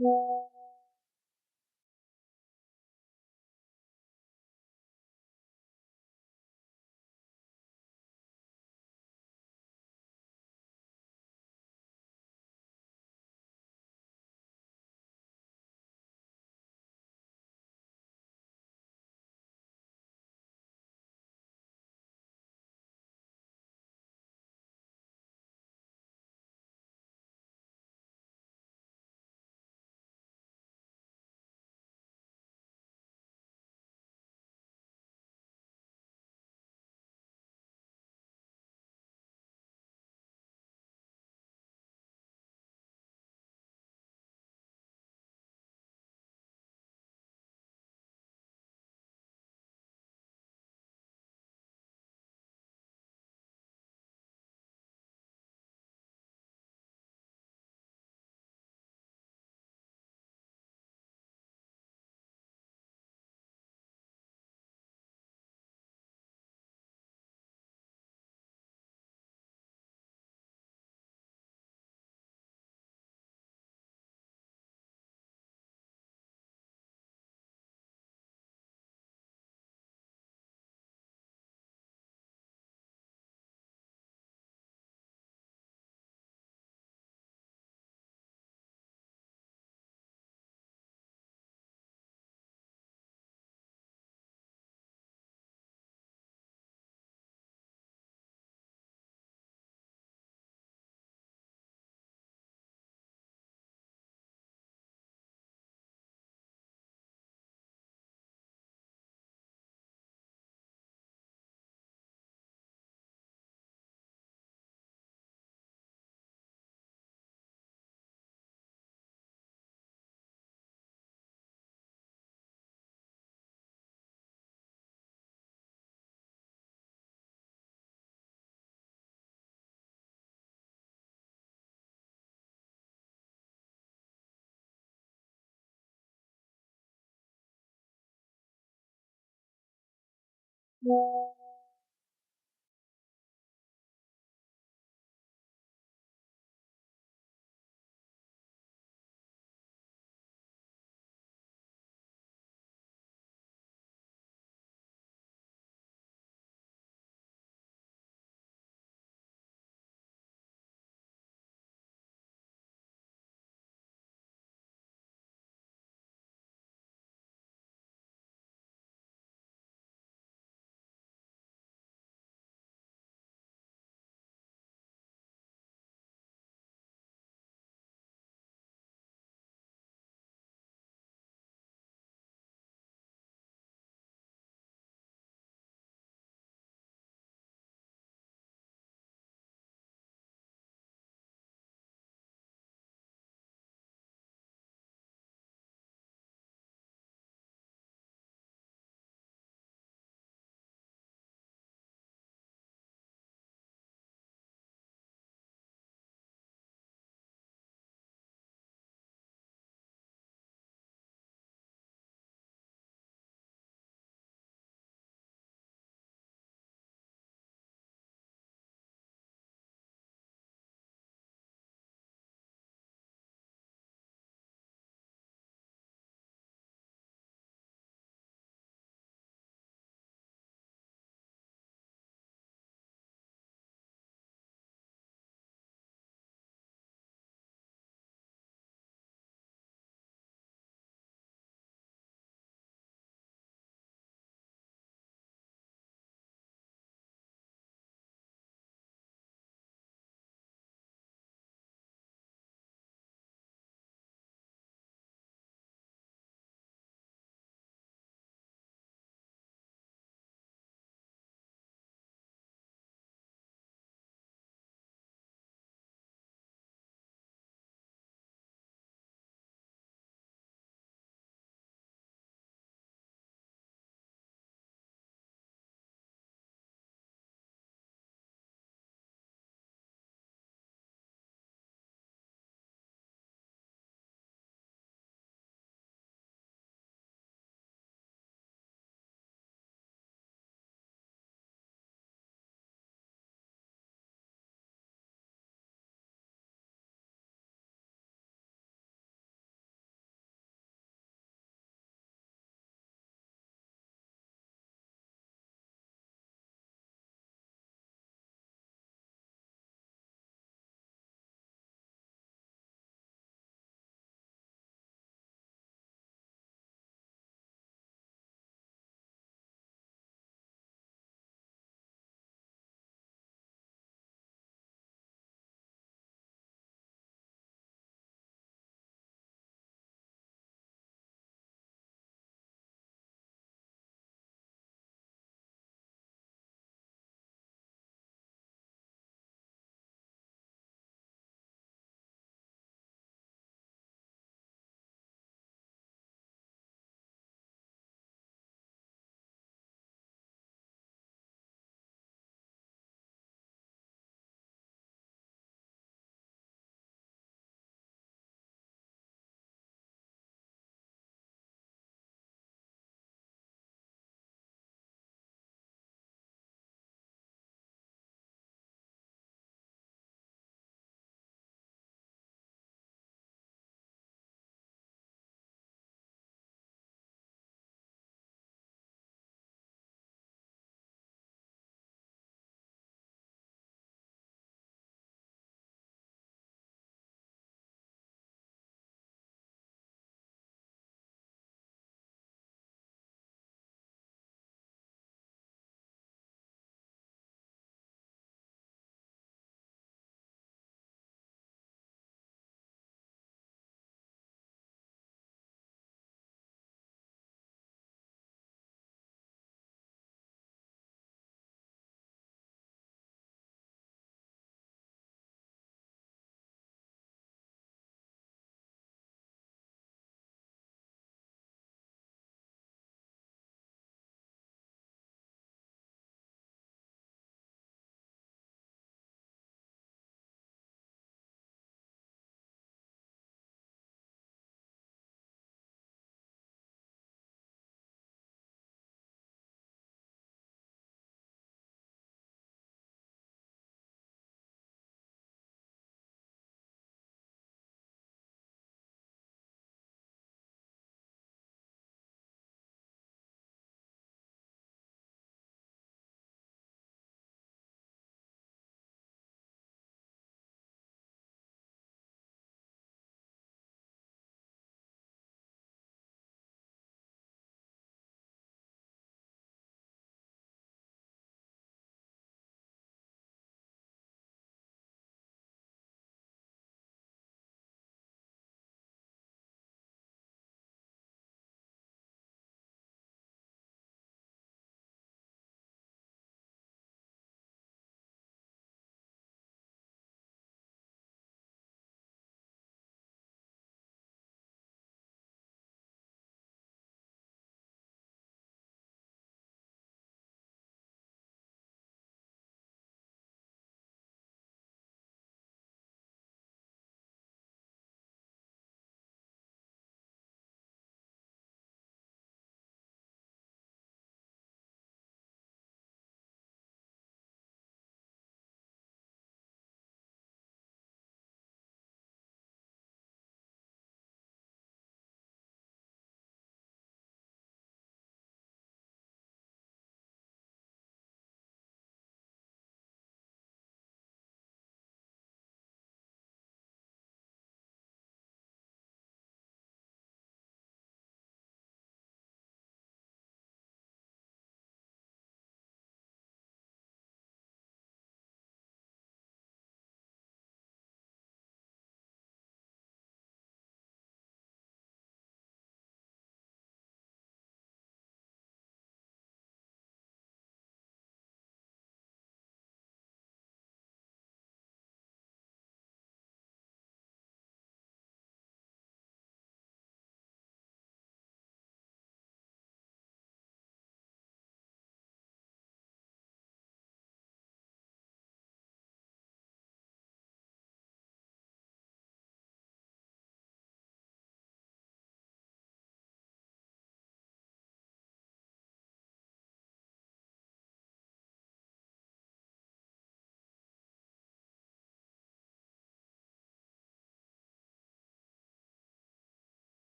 Yeah.